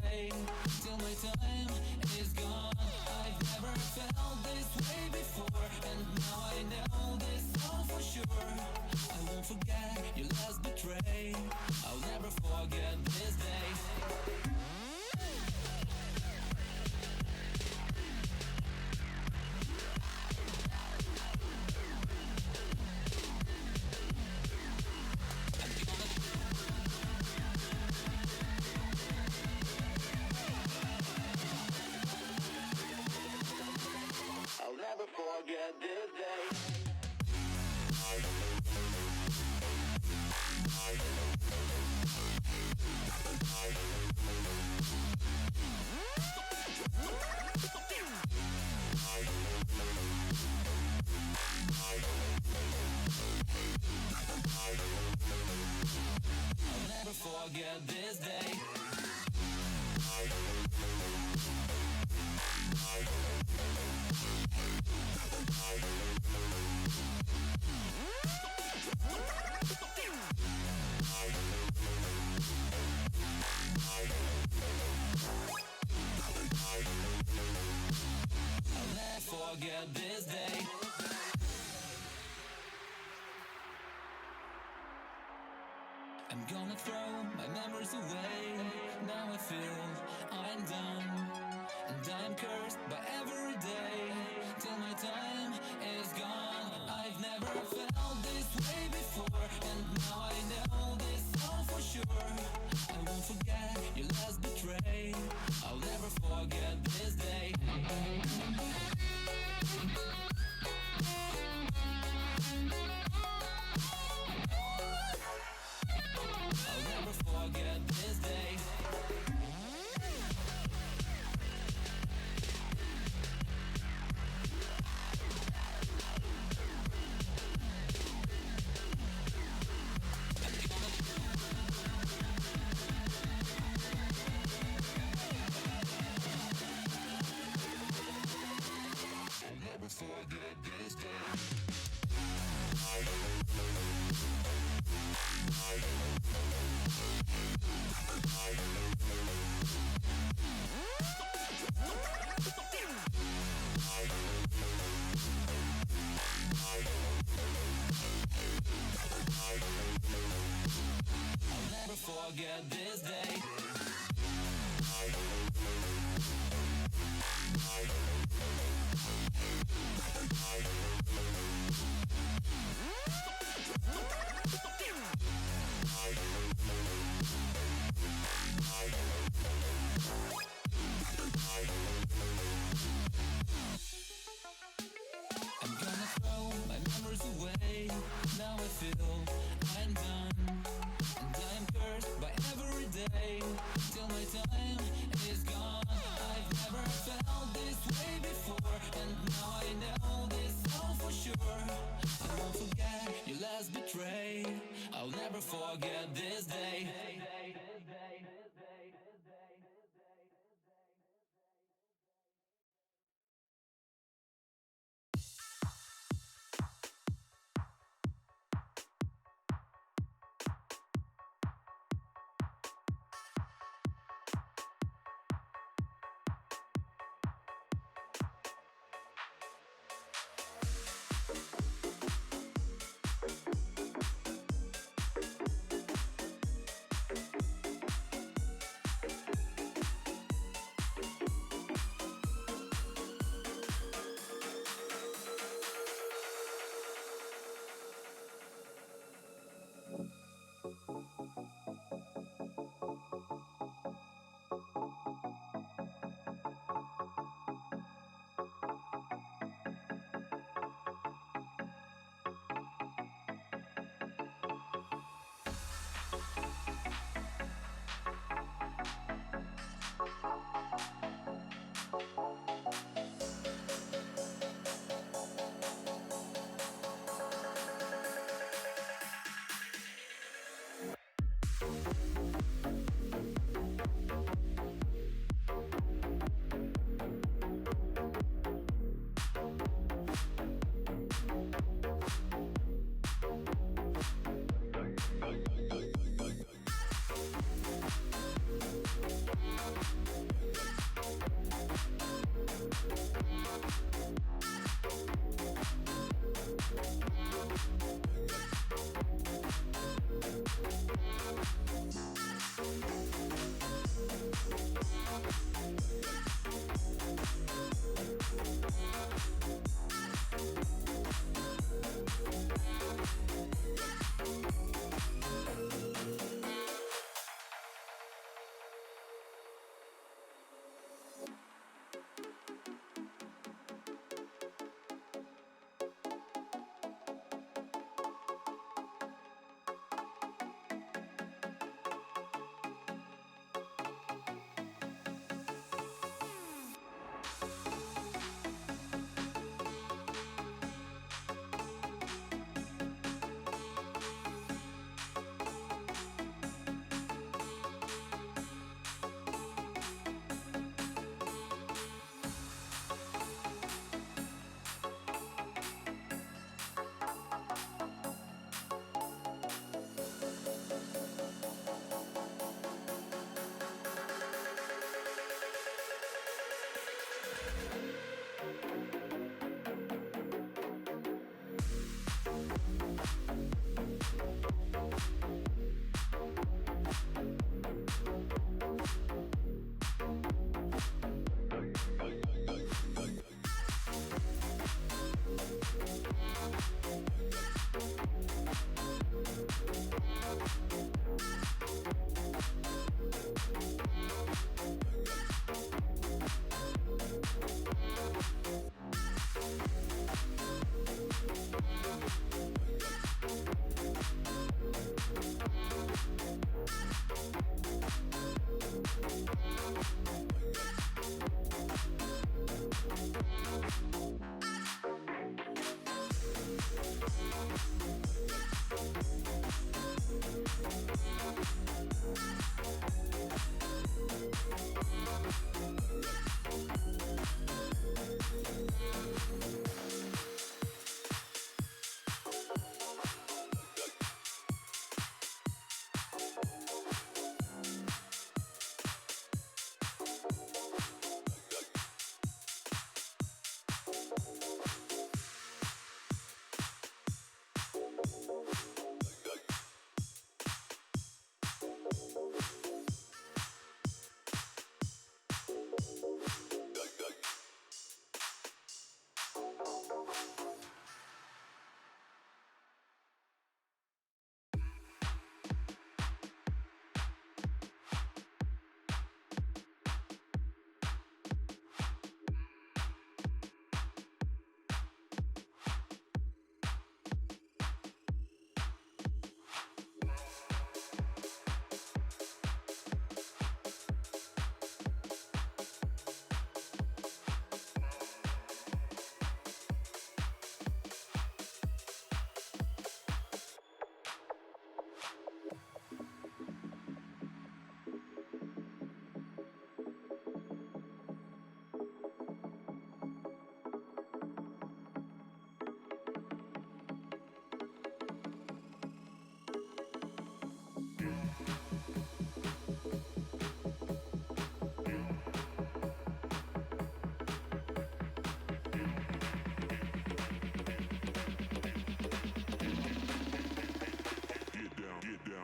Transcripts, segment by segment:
day till my time is gone. I've never felt this way before, and now I know this all for sure. I won't forget your last betray. I'll never forget this day. I'll never forget this day. I'll never forget this day. I'll never forget this day. I'm gonna throw my memories away. Now I feel I'm done, and I'm cursed by every day till my time is gone. I've never felt this way before, and now I know this all for sure. I won't forget your last betray. I'll never forget this day. I'll never forget this day. I'll never forget this day. I'll never forget this day. I'm gonna throw my memories away. Now I feel I'm done, and I'm cursed by every day till my time is gone. I've never felt this way before, and now I know this all for sure. I won't forget your last betray. I'll never forget this day.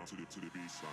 to the B-side.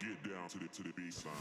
Get down to the B-side.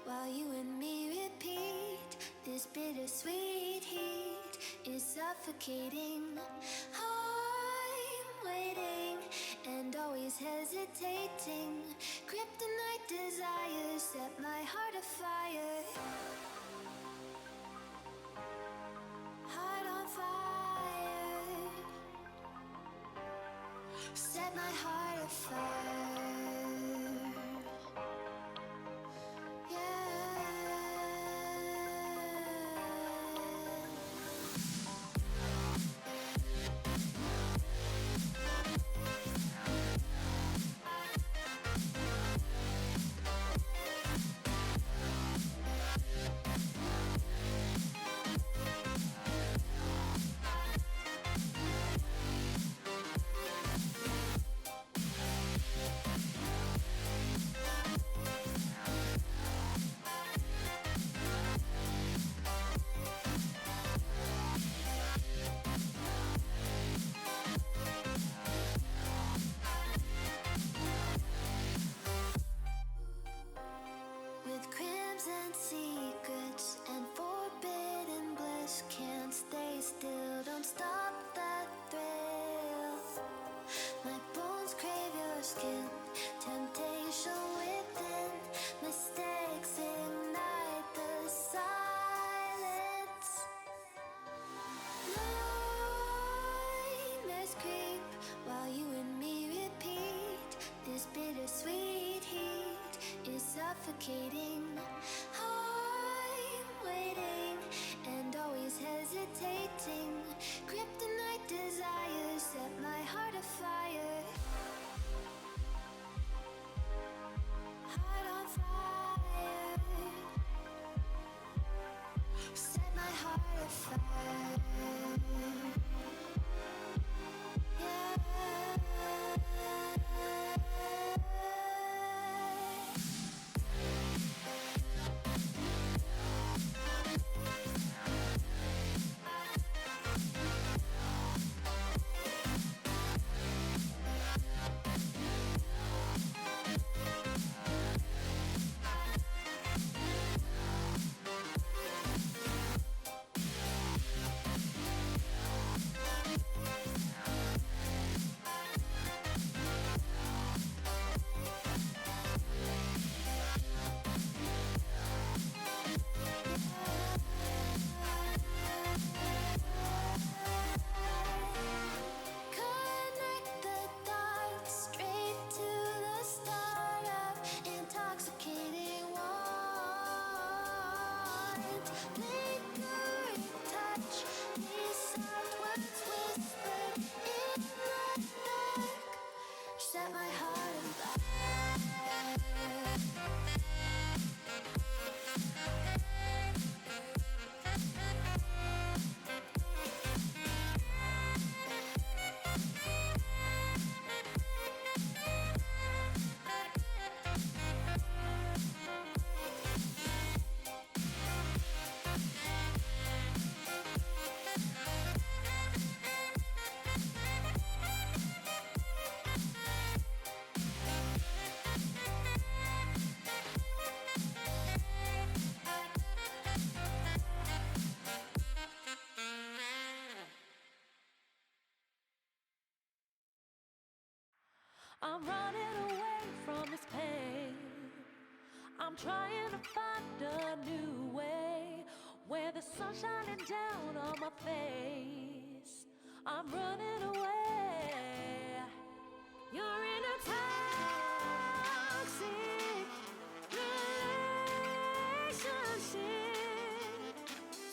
While you and me repeat, this bittersweet heat is suffocating. I'm waiting and always hesitating. Kryptonite desires set my heart afire. Heart on fire. Set my heart afire. With crimson secrets and forbidden bliss, can't stay still, don't stop that thrill. My bones crave your skin, temptation within, mistakes ignite the silence. Nightmares creep while you and me repeat, this bittersweet heat is suffocating. I'm waiting and always hesitating. Kryptonite desires set my heart afire. Heart on fire. Set my heart afire. Yeah. Connect the dots straight to the start of intoxicating want. Lingering touch, these soft words whispered in the dark. Set my heart on fire. I'm running away from this pain. I'm trying to find a new way where the sun's shining down on my face. I'm running away. You're in a toxic relationship.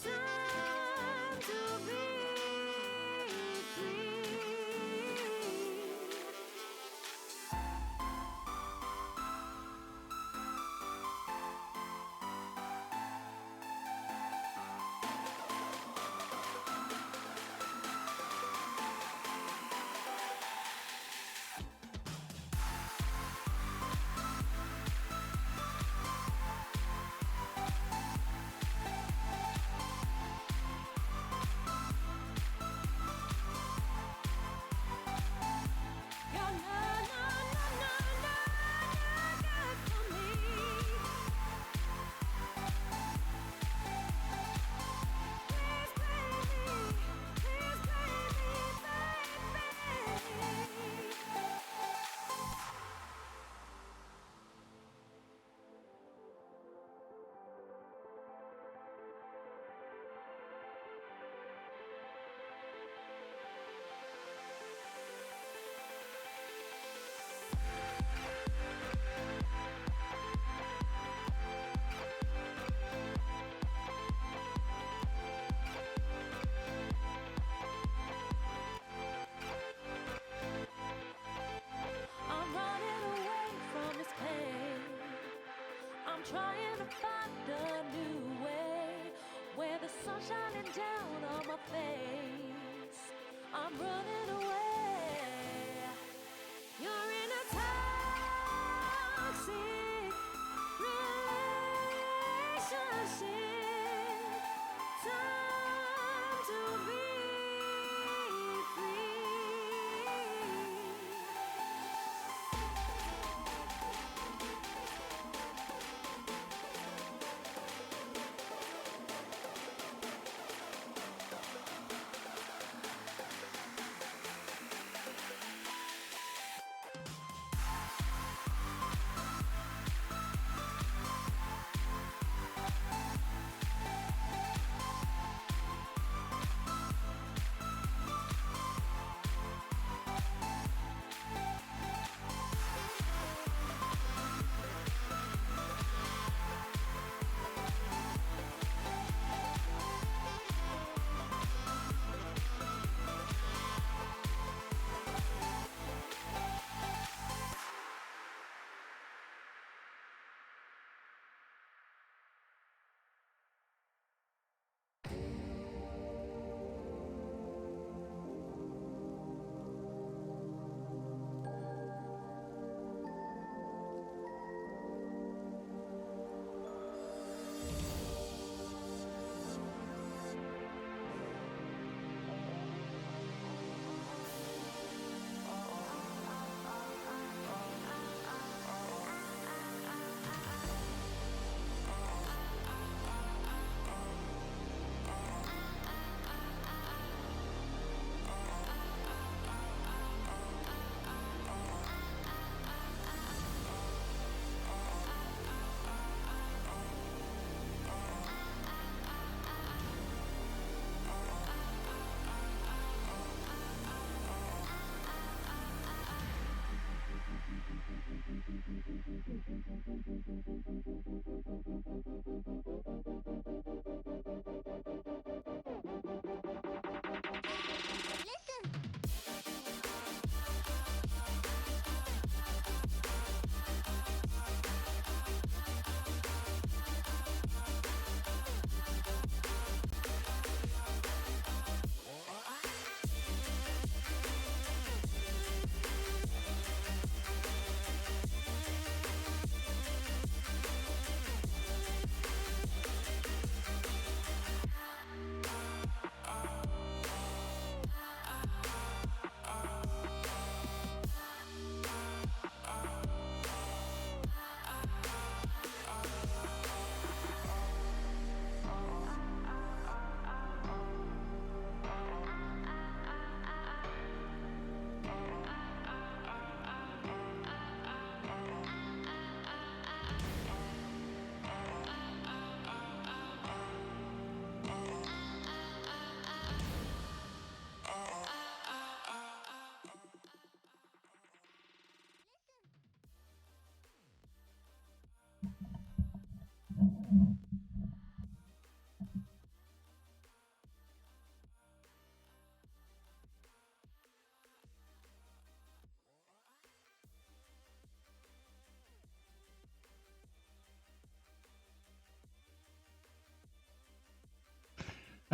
Time to be free. I'm running away from this pain. I'm trying to find a new way where the sun's shining down on my face. I'm running away. You're in a toxic relationship. Time to be free.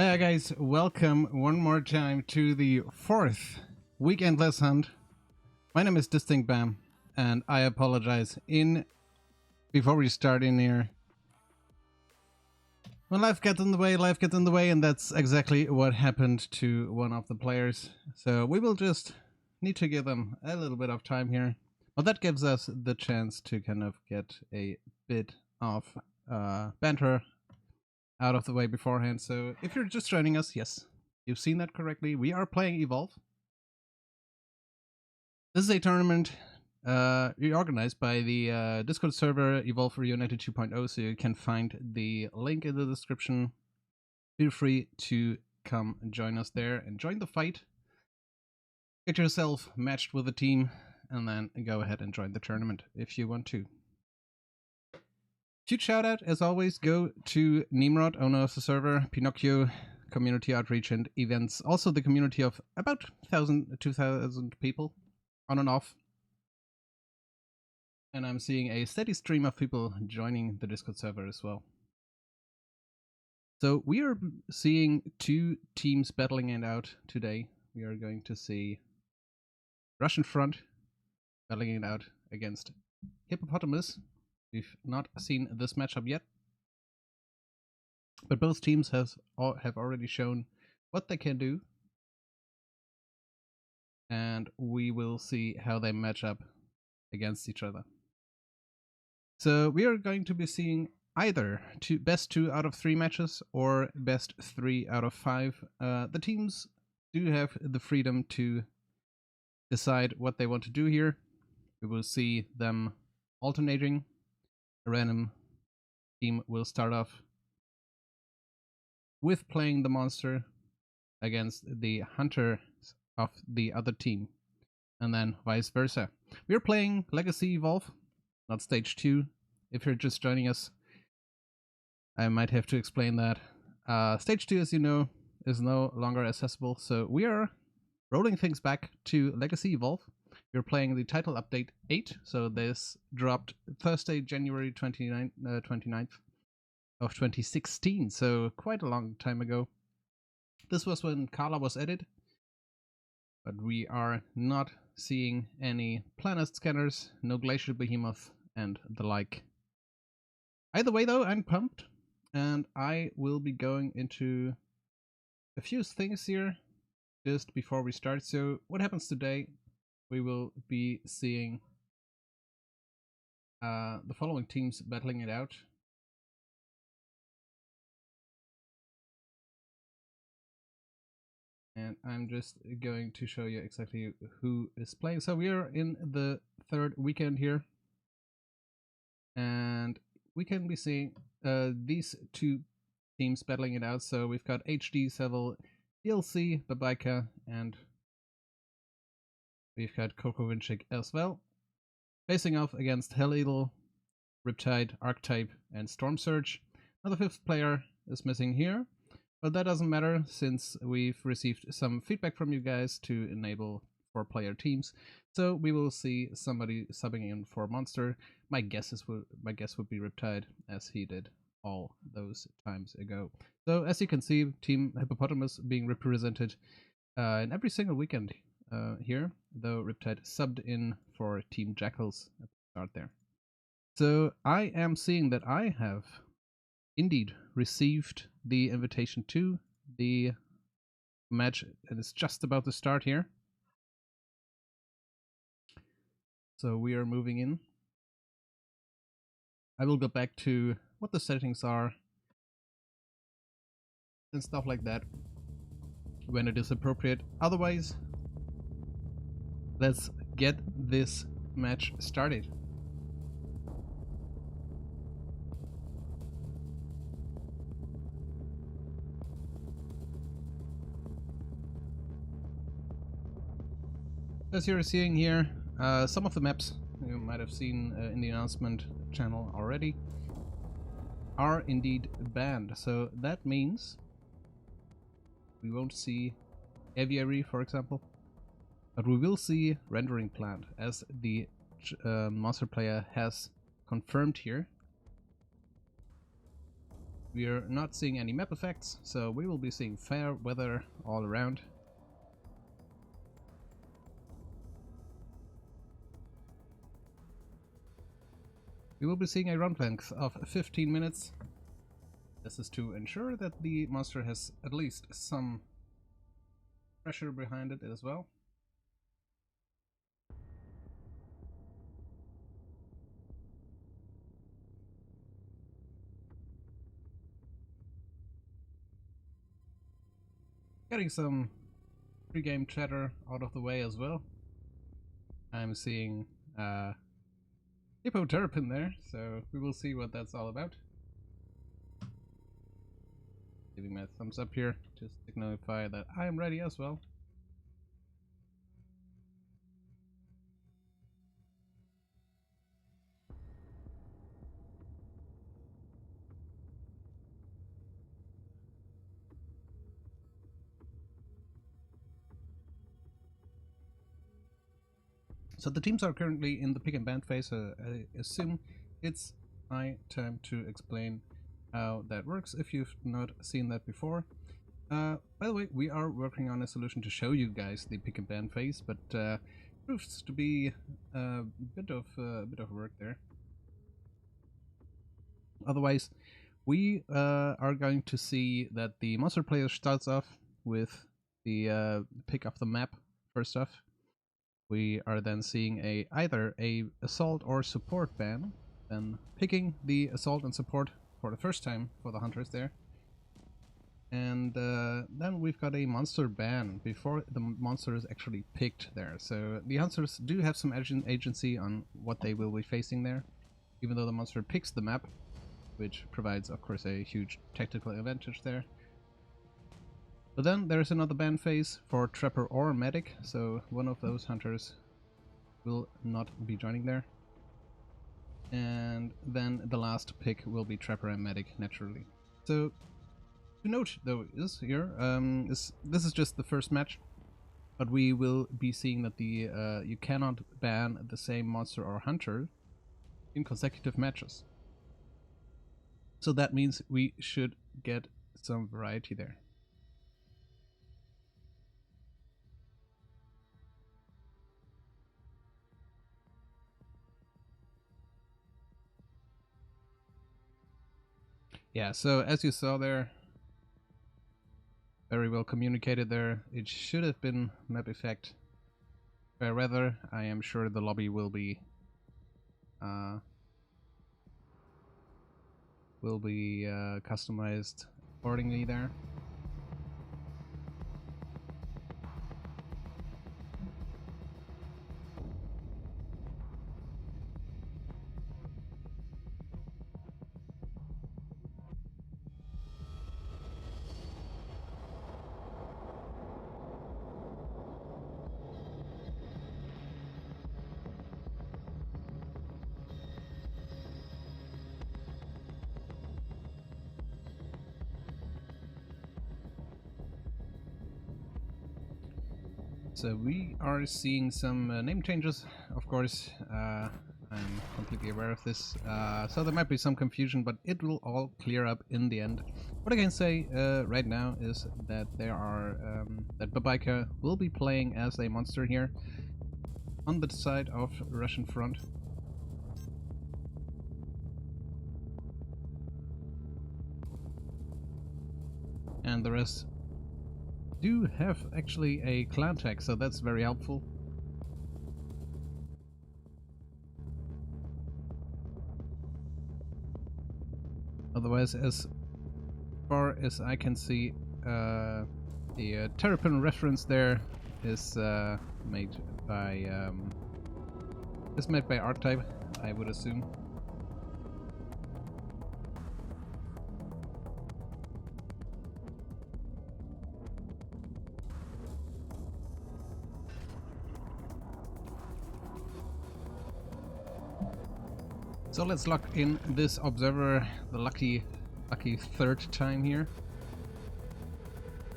Hi guys, welcome one more time to the 4th Weekendless Hunt. My name is Distinct Bam, and I apologize before we start in here. When life gets in the way, and that's exactly what happened to one of the players. So we will just need to give them a little bit of time here. But that gives us the chance to kind of get a bit of banter out of the way beforehand. So if you're just joining us, yes, you've seen that correctly. We are playing Evolve. This is a tournament reorganized by the Discord server Evolve ReUnited 2.0, so you can find the link in the description. Feel free to come and join us there and join the fight. Get yourself matched with a team, and then go ahead and join the tournament if you want to. Huge shout out, as always, go to Nimrod, owner of the server, Pinocchio, community outreach and events. Also the community of about 2,000 people on and off. And I'm seeing a steady stream of people joining the Discord server as well. So we are seeing two teams battling it out today. We are going to see Russian Front battling it out against Hippopotamus. We've not seen this matchup yet, but both teams have already shown what they can do, and we will see how they match up against each other. So we are going to be seeing either best 2 out of 3 matches or best 3 out of 5. The teams do have the freedom to decide what they want to do here. We will see them alternating. A random team will start off with playing the monster against the hunter of the other team, and then vice versa. We are playing Legacy Evolve, not Stage 2. If you're just joining us, I might have to explain that. Stage 2, as you know, is no longer accessible, so we are rolling things back to Legacy Evolve. We're playing the title update 8, so this dropped Thursday, January 29th of 2016, so quite a long time ago. This was when Carla was added, but we are not seeing any planet scanners, no glacial behemoth, and the like. Either way though, I'm pumped, and I will be going into a few things here just before we start. So what happens today? We will be seeing the following teams battling it out. And I'm just going to show you exactly who is playing. So we are in the 3rd weekend here, and we can be seeing these two teams battling it out. So we've got HD, Seville, DLC, Babaika, and we've got Coco Winchik as well, facing off against Hell Eagle, Riptide, Archetype, and Storm Surge. Now the 5th player is missing here, but that doesn't matter since we've received some feedback from you guys to enable 4-player teams. So we will see somebody subbing in for Monster. My guess would be Riptide, as he did all those times ago. So as you can see, Team Hippopotamus being represented in every single weekend here, though Riptide subbed in for Team Jackals at the start there. So I am seeing that I have indeed received the invitation to the match, and it's just about to start here. So we are moving in. I will go back to what the settings are and stuff like that when it is appropriate. Otherwise, let's get this match started. As you're seeing here, some of the maps you might have seen in the announcement channel already are indeed banned. So that means we won't see aviary, for example, but we will see rendering plant, as the monster player has confirmed here. We are not seeing any map effects, so we will be seeing fair weather all around. We will be seeing a run length of 15 minutes. This is to ensure that the monster has at least some pressure behind it as well. Getting some pre-game chatter out of the way as well. I'm seeing Hippopotamus there, so we will see what that's all about. Giving me a thumbs up here, just to signify that I am ready as well. So the teams are currently in the pick and ban phase, so I assume it's high time to explain how that works if you've not seen that before. By the way, we are working on a solution to show you guys the pick and ban phase, but proves to be a bit of work there. Otherwise, we are going to see that the monster player starts off with the pick of the map first off. We are then seeing either a assault or support ban, then picking the assault and support for the first time for the hunters there. And then we've got a monster ban before the monster is actually picked there. So the hunters do have some agency on what they will be facing there, even though the monster picks the map, which provides, of course, a huge tactical advantage there. But then there's another ban phase for Trapper or Medic, so one of those hunters will not be joining there. And then the last pick will be Trapper and Medic, naturally. So, to note though is here, this is just the first match, but we will be seeing that the you cannot ban the same monster or hunter in consecutive matches. So that means we should get some variety there. Yeah, so as you saw there, very well communicated there. It should have been map effect. Fair weather. I am sure the lobby will be customized accordingly there. So we are seeing some name changes, of course. I'm completely aware of this. So there might be some confusion, but it will all clear up in the end. What I can say right now is that there are that Babaika will be playing as a monster here on the side of Russian front. And the rest do have actually a clan tag, so that's very helpful. Otherwise, as far as I can see, the Terrapin reference there is made by Archetype, I would assume. So let's lock in this observer, the lucky third time here.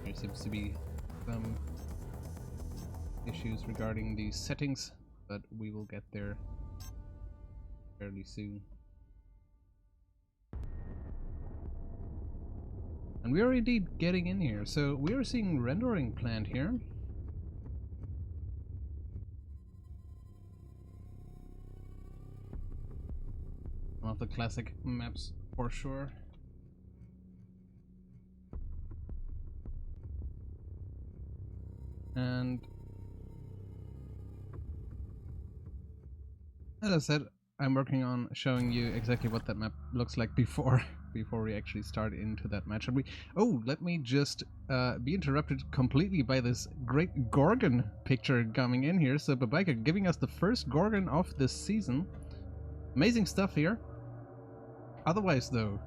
There seems to be some issues regarding the settings, but we will get there fairly soon. And we are indeed getting in here. So we are seeing rendering plant here. One of the classic maps for sure. And as I said, I'm working on showing you exactly what that map looks like before we actually start into that match. And let me just be interrupted completely by this great Gorgon picture coming in here. So Babaika giving us the first Gorgon of this season. Amazing stuff here. Otherwise though,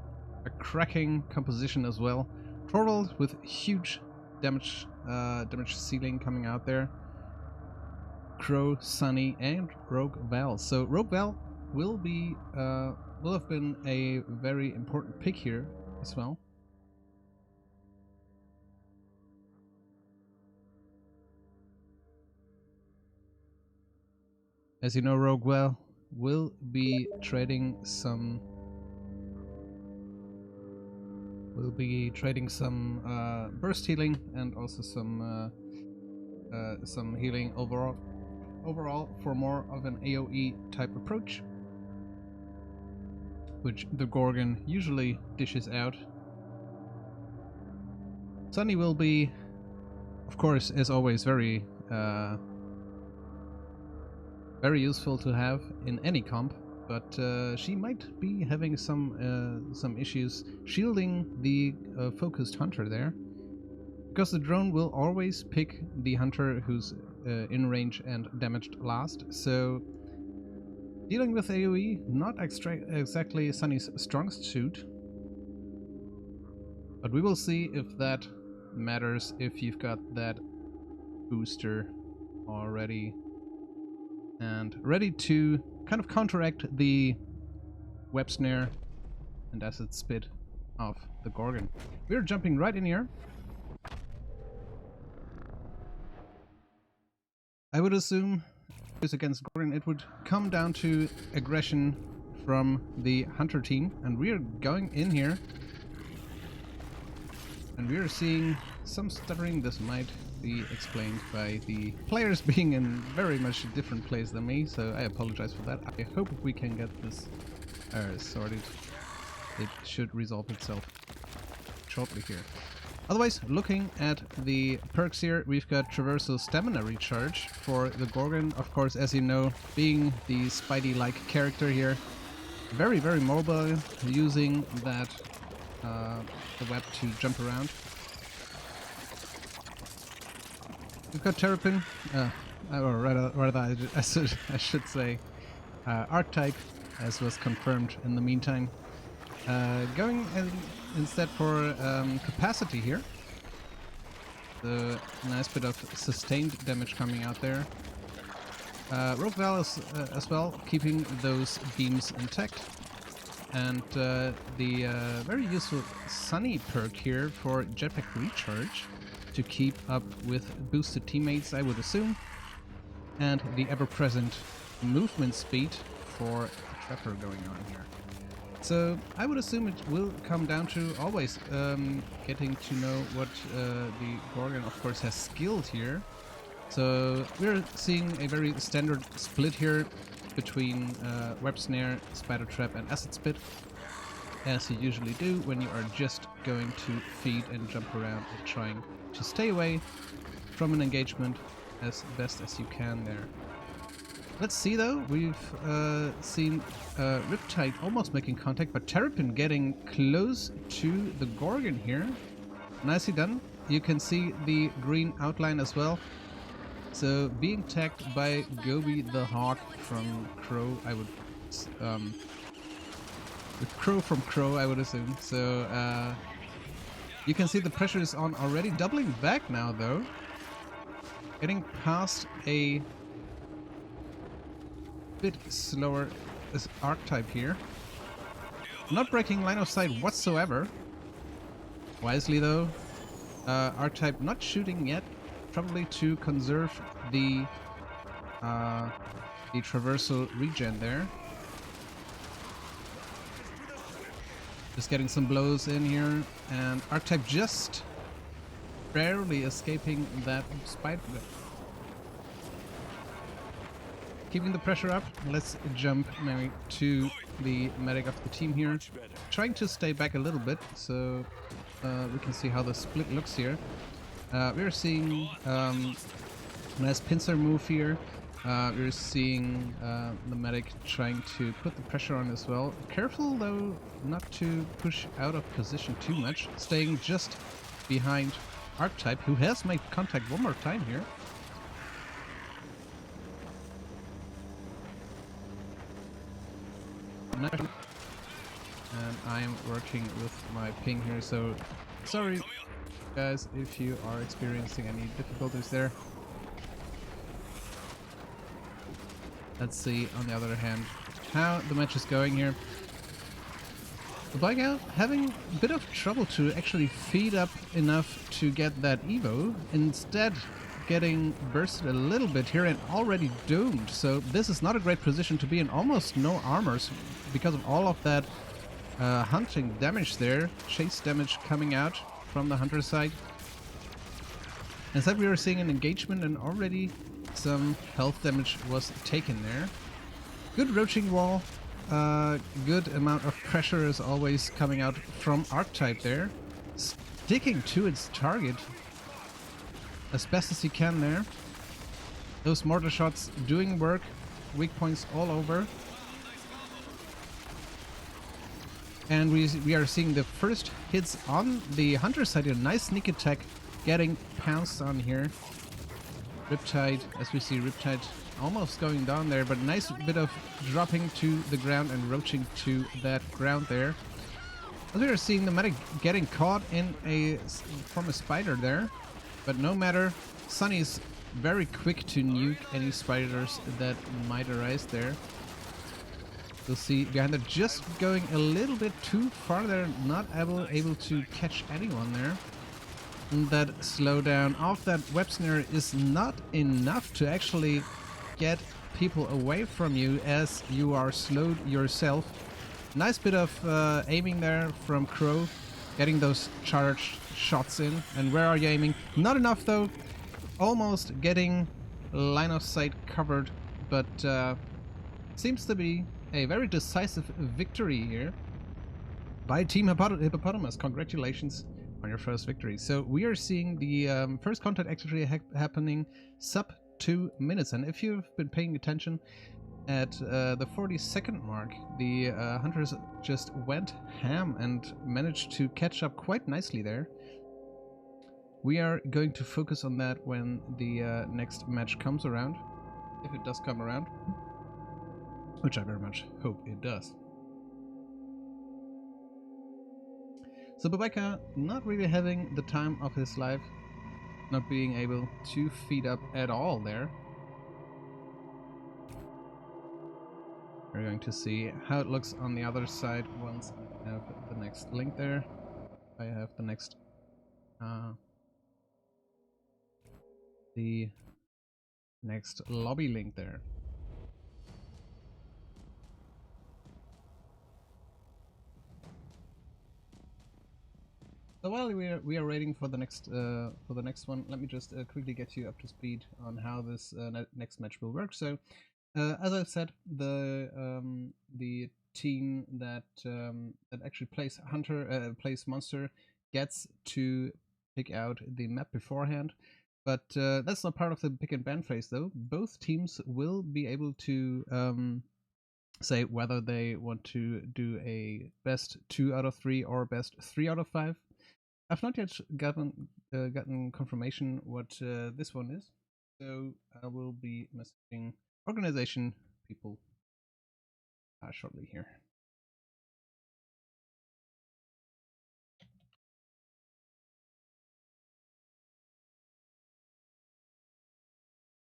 a cracking composition as well. Torvald with huge damage ceiling coming out there. Crow, Sunny, and Rogue Val. So Rogue Val will have been a very important pick here as well. As you know, Rogue Val will be trading some burst healing and also some healing overall for more of an AoE type approach, which the Gorgon usually dishes out. Sunny will be, of course, as always, very useful to have in any comp, but she might be having some issues shielding the focused hunter there, because the drone will always pick the hunter who's in range and damaged last. So dealing with AoE, not exactly Sunny's strong suit, but we will see if that matters if you've got that booster already and ready to kind of counteract the web snare and acid spit of the Gorgon. We're jumping right in here. I would assume against Gorgon it would come down to aggression from the hunter team, and we are going in here and we are seeing some stuttering. This might be explained by the players being in very much a different place than me, so I apologize for that. I hope we can get this sorted. It should resolve itself shortly here. Otherwise, looking at the perks here, we've got Traversal Stamina Recharge for the Gorgon. Of course, as you know, being the Spidey-like character here, very, very mobile, using that the web to jump around. We've got Terrapin, or rather I should say Archetype, as was confirmed in the meantime. Going instead for capacity here. The nice bit of sustained damage coming out there. Rogue Val is as well keeping those beams intact. And the very useful Sunny perk here for Jetpack Recharge to keep up with boosted teammates, I would assume. And the ever-present movement speed for the Trapper going on here. So I would assume it will come down to always getting to know what the Gorgon, of course, has skilled here. So we're seeing a very standard split here between Web Snare, Spider Trap and Acid Spit, as you usually do when you are just going to feed and jump around and trying to stay away from an engagement as best as you can there. Let's see though, we've seen Riptide almost making contact, but Terrapin getting close to the Gorgon here. Nicely done. You can see the green outline as well. So being tagged by Gobi the Hawk from Crow, I would... with Crow from Crow, I would assume. So you can see the pressure is on already. Doubling back now though. Getting past a bit slower as Archetype here. Not breaking line of sight whatsoever. Wisely though. Archetype not shooting yet, probably to conserve the traversal regen there. Just getting some blows in here, and Archetype just barely escaping that spider. Keeping the pressure up. Let's jump maybe to the medic of the team here. Trying to stay back a little bit so we can see how the split looks here. We're seeing nice pincer move here. We're seeing the medic trying to put the pressure on as well. Careful though not to push out of position too much. Staying just behind Archetype, who has made contact one more time here. And I'm working with my ping here, so sorry guys if you are experiencing any difficulties there. Let's see on the other hand how the match is going here. The Blackout having a bit of trouble to actually feed up enough to get that Evo, instead getting bursted a little bit here and already doomed, so this is not a great position to be in. Almost no armors because of all of that hunting damage there, chase damage coming out from the hunter side. Instead we are seeing an engagement and already some health damage was taken there. Good roaching wall, good amount of pressure is always coming out from Archetype there, sticking to its target as best as he can there. Those mortar shots doing work, weak points all over. And we are seeing the first hits on the hunter side. A nice sneak attack getting pounced on here. Riptide, as we see Riptide almost going down there, but nice bit of dropping to the ground and roaching to that ground there. As we are seeing the medic getting caught in from a spider there, but no matter, Sunny's very quick to nuke any spiders that might arise there. You'll see behind it just going a little bit too far there, not able to catch anyone there. And that slowdown of that web snare is not enough to actually get people away from you as you are slowed yourself. Nice bit of aiming there from Crow, getting those charged shots in. And where are you aiming? Not enough though. Almost getting line of sight covered, but seems to be a very decisive victory here by Team Hippopotamus. Congratulations on your first victory. So we are seeing the first contact actually happening sub 2 minutes, and if you've been paying attention, at the 40-second mark, the hunters just went ham and managed to catch up quite nicely there. We are going to focus on that when the next match comes around, if it does come around, which I very much hope it does. So Babeka not really having the time of his life, not being able to feed up at all there. We're going to see how it looks on the other side once I have the next link there. I have the next lobby link there. So while we are waiting for the next one, let me just quickly get you up to speed on how this next match will work. So, as I said, the team that actually plays plays monster gets to pick out the map beforehand, but that's not part of the pick and ban phase though. Both teams will be able to say whether they want to do a best 2 out of 3 or best 3 out of 5. I've not yet gotten confirmation what this one is, so I will be messaging organization people shortly here.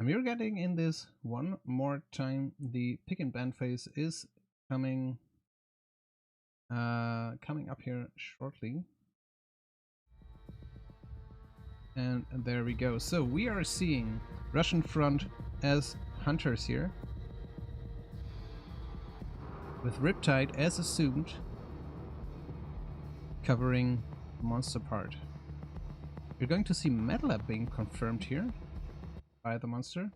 And we're getting in this one more time. The pick and ban phase is coming up here shortly. And there we go. So we are seeing Russian front as hunters here, with Riptide as assumed, covering the monster part. You're going to see MATLAB being confirmed here by the monster.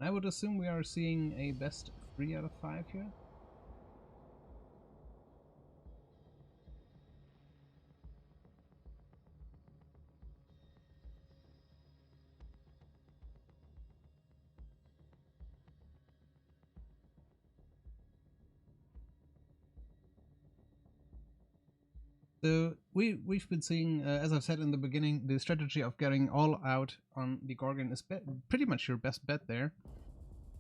I would assume we are seeing a best 3 out of 5 here. So we've been seeing, as I've said in the beginning, the strategy of getting all out on the Gorgon is pretty much your best bet there.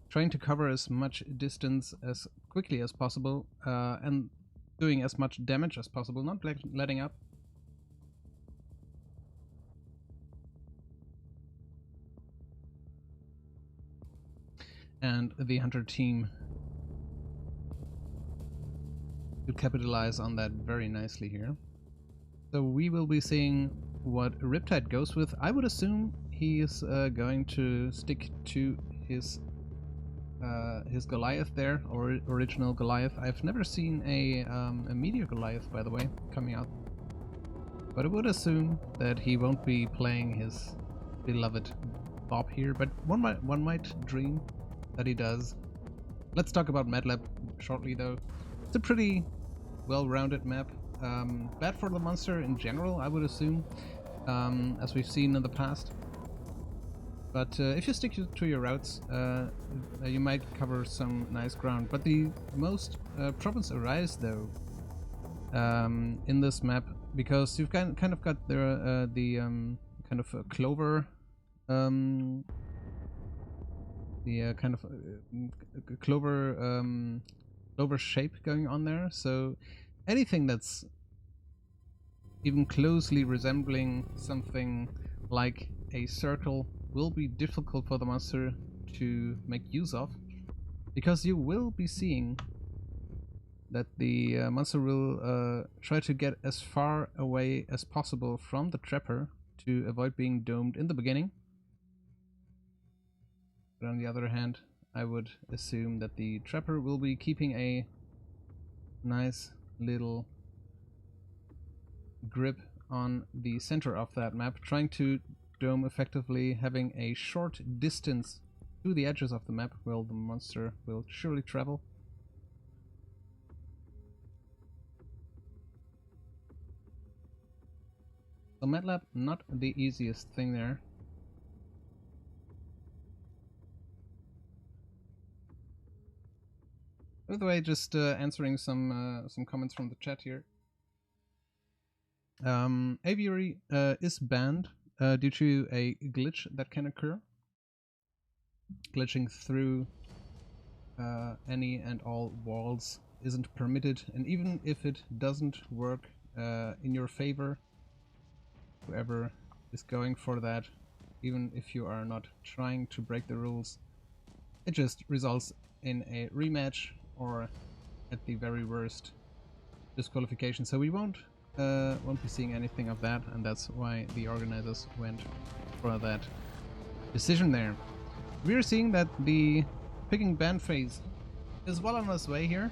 Trying to cover as much distance as quickly as possible, and doing as much damage as possible, not letting up. And the Hunter team will capitalize on that very nicely here. So we will be seeing what Riptide goes with. I would assume he is going to stick to his Goliath there, or original Goliath. I've never seen a Meteor Goliath, by the way, coming out. But I would assume that he won't be playing his beloved Bob here, but one might dream that he does. Let's talk about MATLAB shortly though. It's a pretty well-rounded map. Bad for the monster in general, I would assume, as we've seen in the past. But if you stick to your routes, you might cover some nice ground. But the most problems arise though in this map, because you've kind of got the kind of clover, clover shape going on there. So anything that's even closely resembling something like a circle will be difficult for the monster to make use of, because you will be seeing that the monster will try to get as far away as possible from the trapper to avoid being domed in the beginning. But on the other hand, I would assume that the trapper will be keeping a nice little grip on the center of that map, trying to dome effectively, having a short distance to the edges of the map where the monster will surely travel. So MATLAB, not the easiest thing there. By the way, just answering some comments from the chat here. Aviary is banned due to a glitch that can occur. Glitching through any and all walls isn't permitted, and even if it doesn't work in your favor, whoever is going for that, even if you are not trying to break the rules, it just results in a rematch, or at the very worst, disqualification. So we won't be seeing anything of that, and that's why the organizers went for that decision there. We are seeing that the picking ban phase is well on its way here.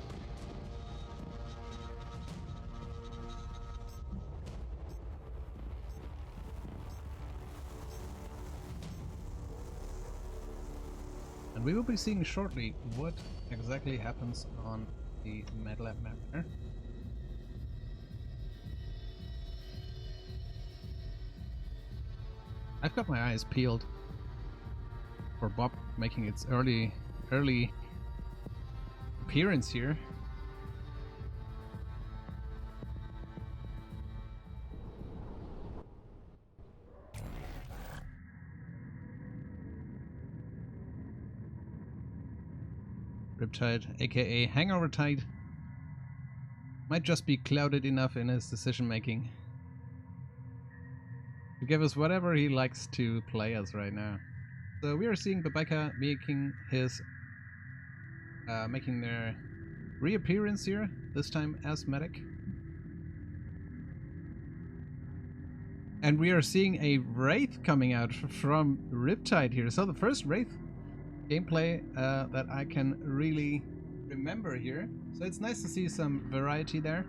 And we will be seeing shortly what exactly happens on the MATLAB map there. I've got my eyes peeled for Bob making its early appearance here. Riptide, aka Hangover Tide, might just be clouded enough in his decision making to give us whatever he likes to play as right now. So we are seeing Babeka making their reappearance here, this time as medic. And we are seeing a Wraith coming out from Riptide here. So the first Wraith gameplay that I can really remember here. So it's nice to see some variety there.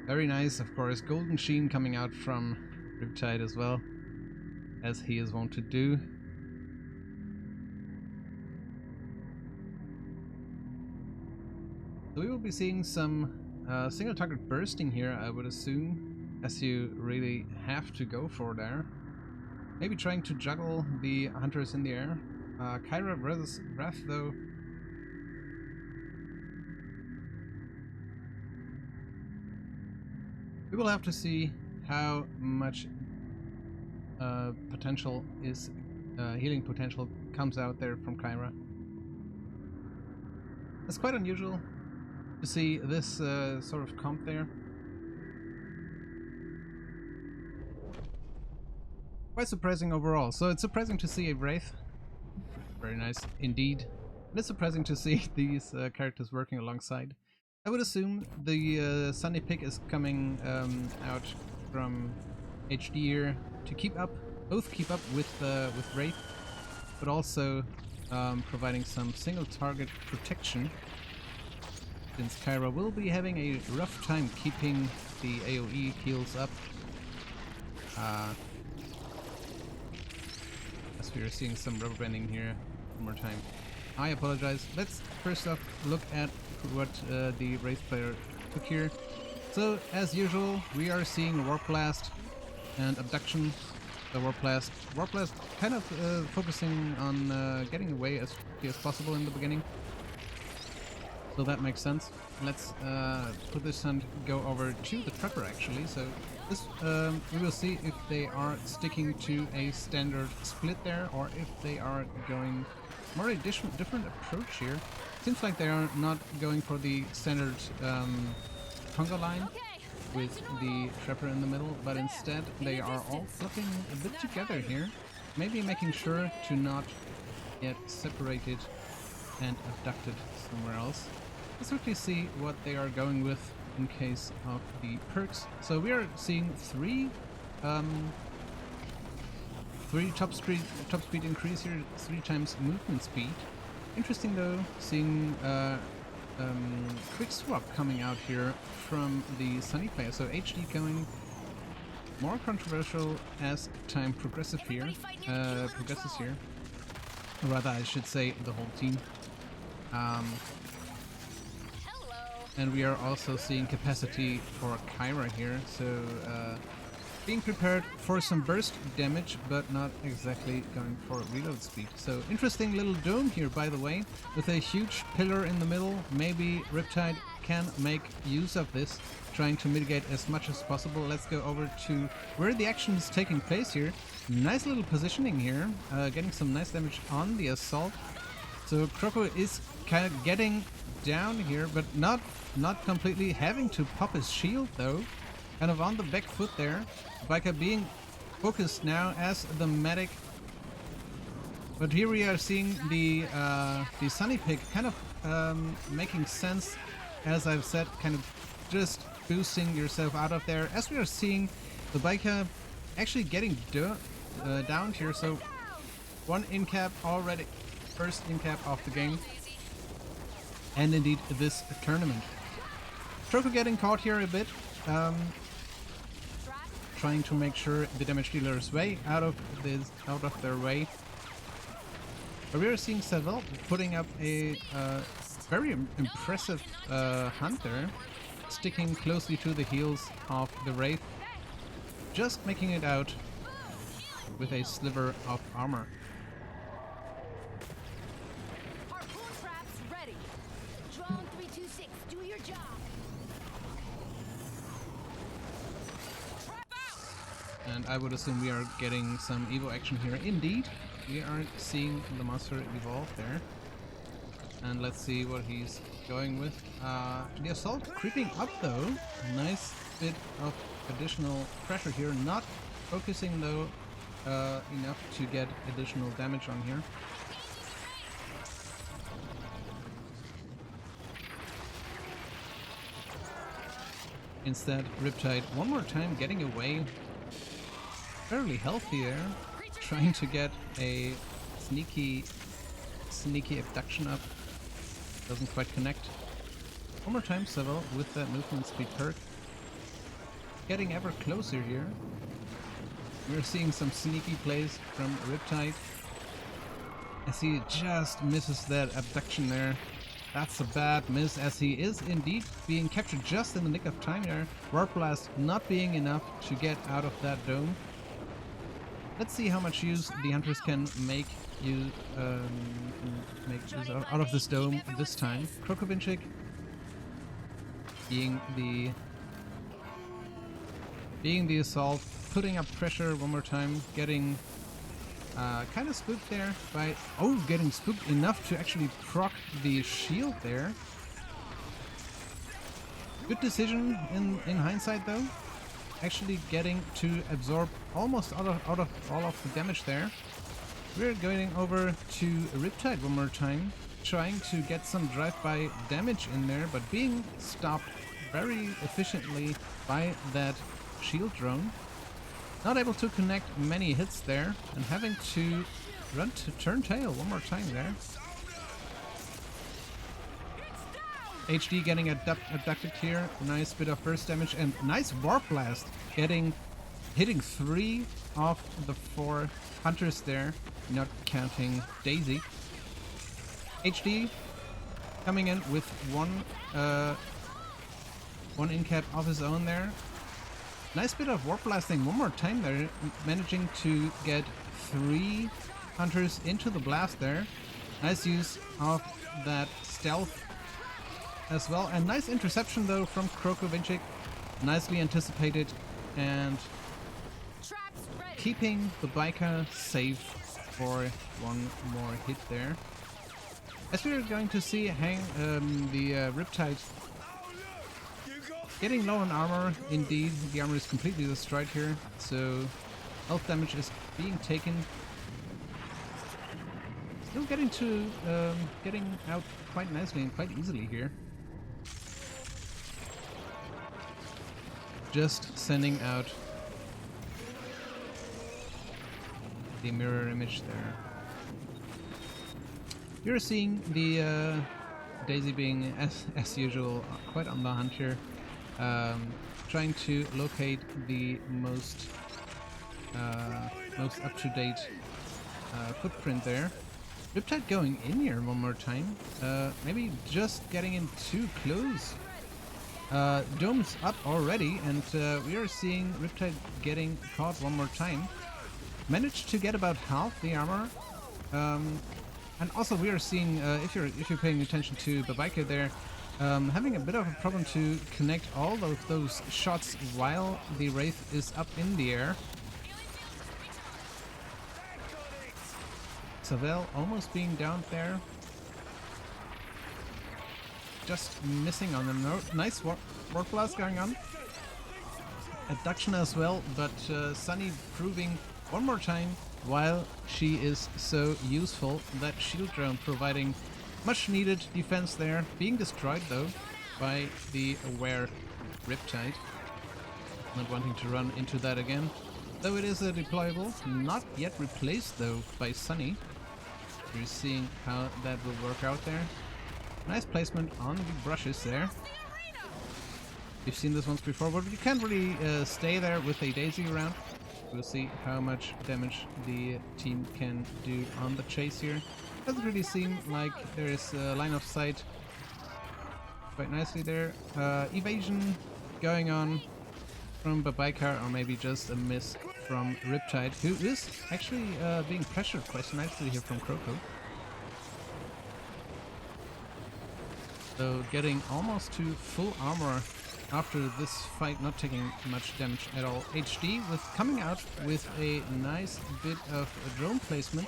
Very nice, of course. Golden sheen coming out from Riptide as well, as he is wont to do. So we will be seeing some single target bursting here, I would assume, as you really have to go for there. Maybe trying to juggle the hunters in the air. Kyra versus Wrath though. We will have to see how much potential is healing potential comes out there from Kyra. It's quite unusual to see this sort of comp there. Quite surprising overall. So it's surprising to see a Wraith. Very nice indeed. And it's surprising to see these characters working alongside. I would assume the Sunny Pick is coming out from HD here to keep up, both keep up with Wraith, but also providing some single target protection, since Kyra will be having a rough time keeping the AoE heals up. As we are seeing some rubber banding here one more time. I apologize. Let's first off look at what the Wraith player took here. So as usual, we are seeing Warp Blast and Abduction. The Warp Blast kind of focusing on getting away as quickly as possible in the beginning. So that makes sense. Let's put this and go over to the Trapper actually. So this we will see if they are sticking to a standard split there, or if they are going more a different approach here. Seems like they are not going for the standard conga line with the Trapper in the middle, but instead they are all flipping a bit together here, maybe making sure to not get separated and abducted somewhere else. Let's quickly see what they are going with in case of the perks. So we are seeing three top speed increase here, 3 times movement speed. Interesting though, seeing quick swap coming out here from the Sunny player. So HD going more controversial as time progresses here. Or rather, I should say the whole team. And we are also seeing capacity for Kyra here, so being prepared for some burst damage, but not exactly going for reload speed. So interesting little dome here, by the way, with a huge pillar in the middle. Maybe Riptide can make use of this, trying to mitigate as much as possible. Let's go over to where the action is taking place here. Nice little positioning here, getting some nice damage on the assault. So Croco is kind of getting down here, but not completely, having to pop his shield though. Kind of on the back foot there. Biker being focused now as the medic. But here we are seeing the Sunny Pick kind of making sense, as I've said, kind of just boosting yourself out of there. As we are seeing the Biker actually getting down here, so one in-cap already, first in-cap of the game. And indeed this tournament. Croco getting caught here a bit. Trying to make sure the damage dealer is out of their way. But we are seeing Savell putting up a very impressive hunter, sticking closely to the heels of the Wraith, just making it out with a sliver of armor. And I would assume we are getting some Evo action here. Indeed, we are seeing the monster evolve there. And let's see what he's going with. The assault creeping up though. Nice bit of additional pressure here. Not focusing though enough to get additional damage on here. Instead, Riptide one more time getting away. Fairly healthy there, trying to get a sneaky abduction up. Doesn't quite connect. One more time, Seville, with that movement speed perk. Getting ever closer here. We're seeing some sneaky plays from Riptide, as he just misses that abduction there. That's a bad miss, as he is indeed being captured just in the nick of time there. Warp Blast not being enough to get out of that dome. Let's see how much use the hunters can make use out of this dome this time. Krokovinchik being the assault, putting up pressure one more time, getting kind of spooked there by getting spooked enough to actually proc the shield there. Good decision in hindsight though. Actually getting to absorb almost out of all of the damage there. We're going over to Riptide one more time, trying to get some drive-by damage in there, but being stopped very efficiently by that shield drone. Not able to connect many hits there, and having to run to turn tail one more time there. HD getting abducted here. Nice bit of burst damage and nice Warp Blast hitting 3 of the 4 hunters there, not counting Daisy. HD coming in with one in-cap of his own there. Nice bit of Warp Blasting one more time there, managing to get 3 hunters into the blast there. Nice use of that stealth as well, and nice interception though from Krokovinchik. Nicely anticipated and keeping the biker safe for one more hit there. As we're going to see, the Riptide getting low on armor. Indeed, the armor is completely destroyed here, so health damage is being taken. Still getting out quite nicely and quite easily here. Just sending out the mirror image there. You're seeing the Daisy being, as usual, quite on the hunt here. Trying to locate the most up-to-date footprint there. Riptide going in here one more time. Maybe just getting in too close. Dome's up already, and we are seeing Riptide getting caught one more time. Managed to get about half the armor. And also we are seeing, if you're paying attention to Babaika there, having a bit of a problem to connect all of those shots while the Wraith is up in the air. Savell almost being down there. Just missing on them. Nice Warp Blast going on. Abduction as well, but Sunny proving one more time while she is so useful. That shield drone providing much needed defense there. Being destroyed though by the aware Riptide. Not wanting to run into that again. Though it is a deployable. Not yet replaced though by Sunny. We're seeing how that will work out there. Nice placement on the brushes there. We've seen this once before, but you can't really stay there with a Daisy around. We'll see how much damage the team can do on the chase here. Doesn't really seem like there is a line of sight quite nicely there. Evasion going on from Babaika, or maybe just a miss from Riptide, who is actually being pressured quite nicely here from Kroko. So getting almost to full armor after this fight, not taking much damage at all. HD with coming out with a nice bit of drone placement,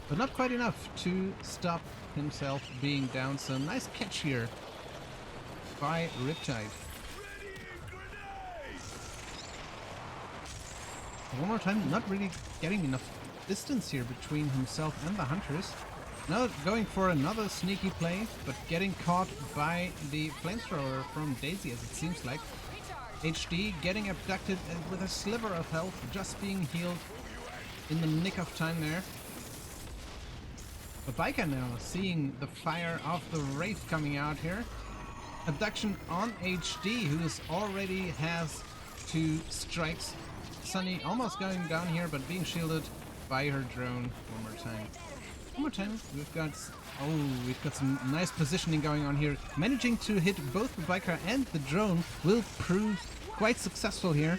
but not quite enough to stop himself being down. So nice catch here by Riptide. One more time, not really getting enough distance here between himself and the hunters. Now going for another sneaky play, but getting caught by the flamethrower from Daisy, as it seems like. HD getting abducted and with a sliver of health, just being healed. in the nick of time there. But Biker now seeing the fire of the Wraith coming out here. Abduction on HD, who is already has 2 strikes. Sunny almost going down here, but being shielded by her drone. One more time. One more time. We've got some nice positioning going on here. Managing to hit both the Biker and the drone will prove quite successful here.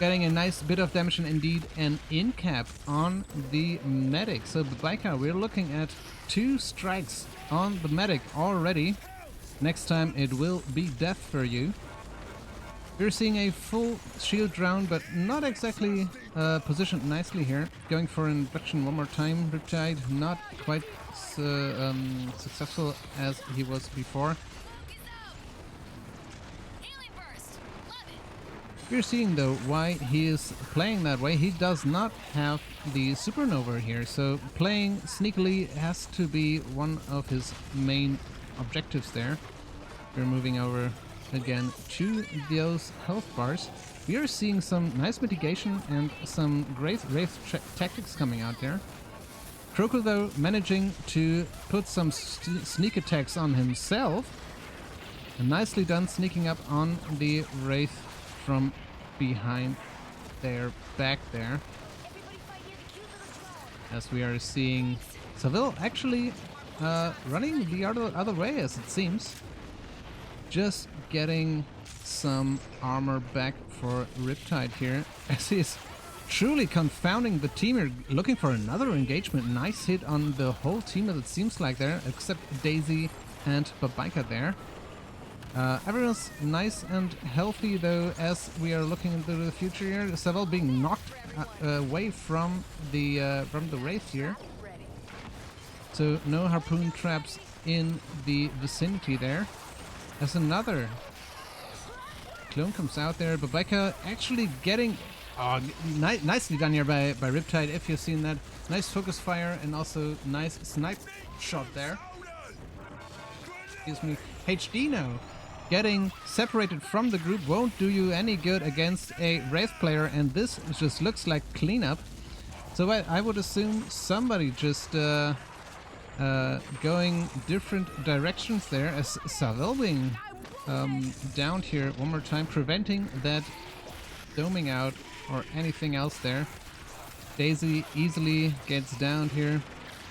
Getting a nice bit of damage and indeed an in-cap on the medic. So the Biker, we're looking at 2 strikes on the medic already. Next time it will be death for you. We're seeing a full shield drone, but not exactly positioned nicely here. Going for an induction one more time. Riptide not quite successful as he was before. We're seeing though why he is playing that way. He does not have the supernova here, so playing sneakily has to be one of his main objectives there. We're moving over again to those health bars. We are seeing some nice mitigation and some great Wraith tactics coming out there. Kroko though managing to put some sneak attacks on himself. And nicely done sneaking up on the Wraith from behind their back there. As we are seeing Saville actually running the other way as it seems. Just getting some armor back for Riptide here as he's truly confounding the team here, looking for another engagement. Nice hit on the whole team as it seems like there, except Daisy and Babaika there. Everyone's nice and healthy though as we are looking into the future here. Saville being knocked away from the Wraith here. So no harpoon traps in the vicinity there. As another clone comes out there, Babaika actually getting nicely done here by Riptide, if you've seen that. Nice focus fire and also nice snipe shot there. Excuse me. HD now getting separated from the group won't do you any good against a Wraith player, and this just looks like cleanup. So I would assume somebody just going different directions there, as Saville being downed here one more time, preventing that doming out or anything else there. Daisy easily gets downed here.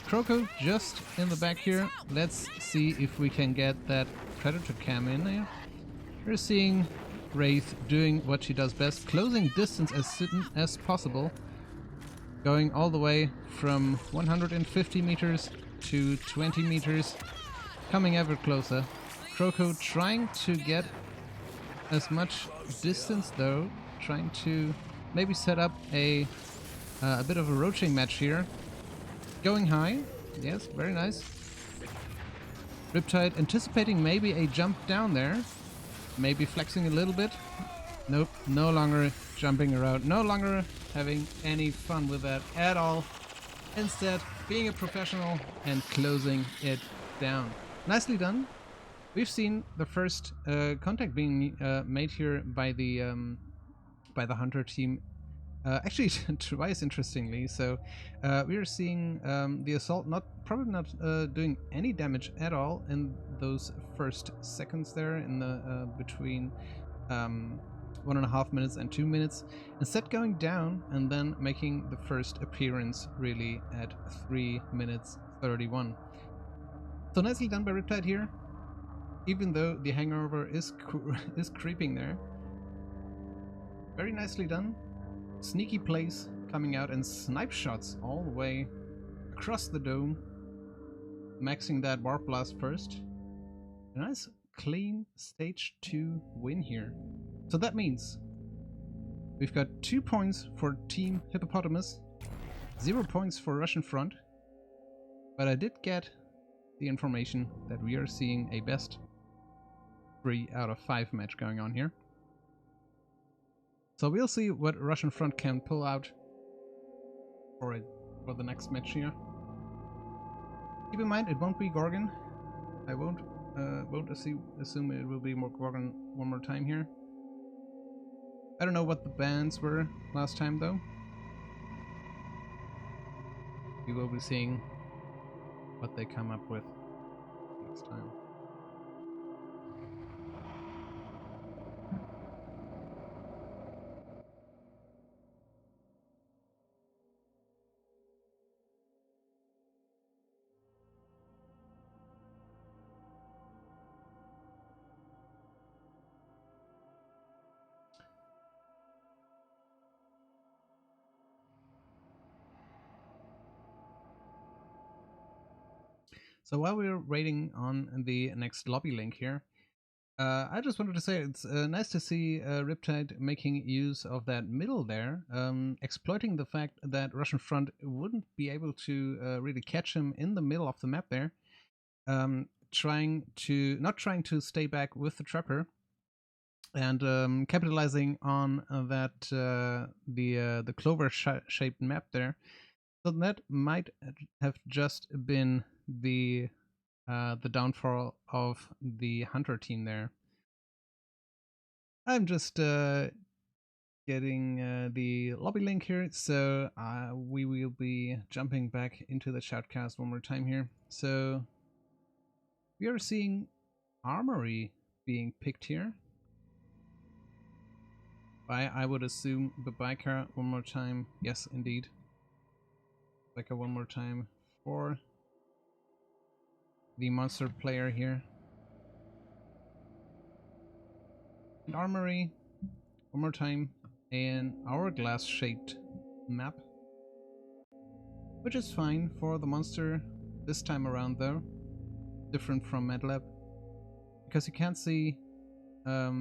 Kroko just in the back here. Let's see if we can get that Predator cam in there. We're seeing Wraith doing what she does best, closing distance as possible, going all the way from 150 meters to 20 meters, coming ever closer. Kroko trying to get as much distance though, trying to maybe set up a bit of a roaching match here. Going high, yes, very nice. Riptide anticipating maybe a jump down there, maybe flexing a little bit. Nope, no longer jumping around, no longer having any fun with that at all. Instead, being a professional and closing it down. Nicely done. We've seen the first contact being made here by the Hunter team. Actually, twice, interestingly. So we are seeing the assault probably not doing any damage at all in those first seconds there, in the between 1.5 minutes and 2 minutes. Instead, going down and then making the first appearance really at 3 minutes 31. So nicely done by Riptide here, even though the hangover is creeping there. Very nicely done. Sneaky plays coming out and snipe shots all the way across the dome, maxing that warp blast first. A nice clean stage 2 win here. So that means we've got 2 points for Team Hippopotamus, 0 points for Russian Front, but I did get the information that we are seeing a best 3 out of 5 match going on here. So we'll see what Russian Front can pull out for the next match here. Keep in mind, it won't be Gorgon. I won't assume it will be more Gorgon one more time here. I don't know what the bans were last time though. we will be seeing what they come up with next time. So while we're waiting on the next lobby link here, I just wanted to say it's nice to see Riptide making use of that middle there, exploiting the fact that Russian front wouldn't be able to really catch him in the middle of the map there, not trying to stay back with the trapper, and capitalizing on that the clover shaped map there. So that might have just been the downfall of the hunter team there. I'm just getting the lobby link here, so we will be jumping back into the shoutcast one more time here. So we are seeing Armory being picked here by, I would assume, Babaika one more time. Yes, indeed. Babaika one more time for the monster player here. And Armory one more time, an hourglass shaped map, which is fine for the monster this time around though, different from MedLab, because you can't see a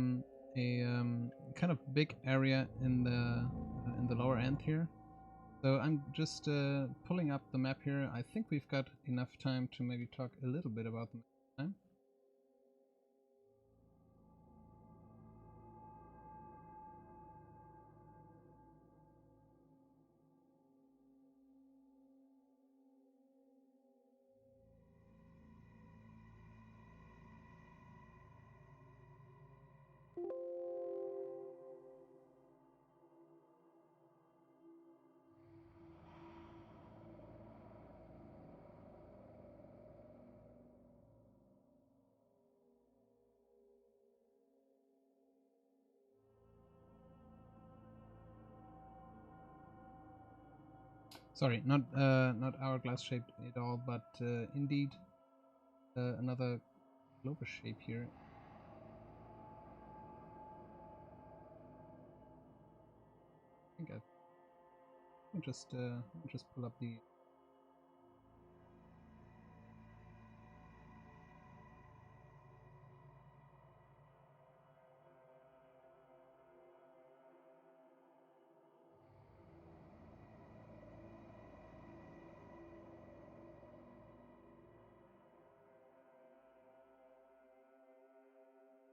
kind of big area in the lower end here. So I'm just pulling up the map here. I think we've got enough time to maybe talk a little bit about the map time. Sorry, not hourglass shaped at all, but indeed another globus shape here. I think I can just pull up the.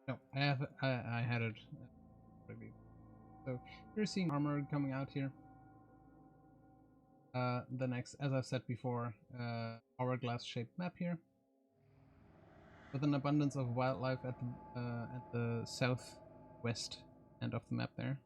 No, I had it already. So you're seeing armor coming out here. The next, as I've said before, hourglass shaped map here, with an abundance of wildlife at the southwest end of the map there.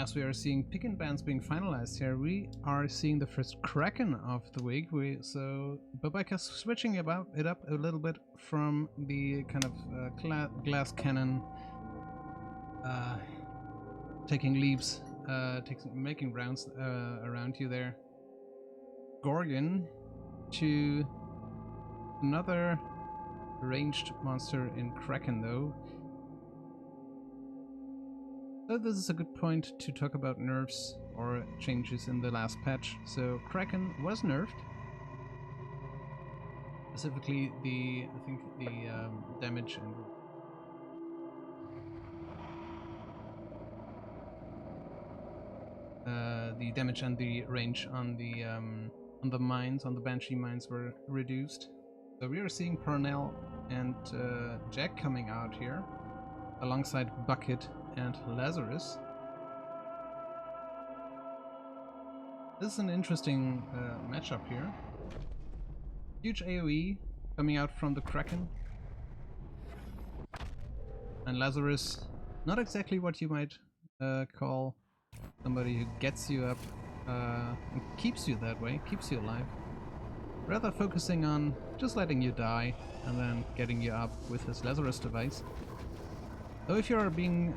as we are seeing pick and bans being finalized here, we are seeing the first Kraken of the week. So Bobek is switching it up a little bit from the kind of glass cannon, taking leaps, making rounds around you there. Gorgon to another ranged monster in Kraken though. So this is a good point to talk about nerfs or changes in the last patch. So Kraken was nerfed. Specifically the, I think the damage and the range on the mines, on the Banshee mines were reduced. So we are seeing Parnell and Jack coming out here alongside Bucket and Lazarus. This is an interesting matchup here. Huge AoE coming out from the Kraken. And Lazarus, not exactly what you might call somebody who gets you up and keeps you that way, keeps you alive. Rather focusing on just letting you die and then getting you up with his Lazarus device. Though if you are being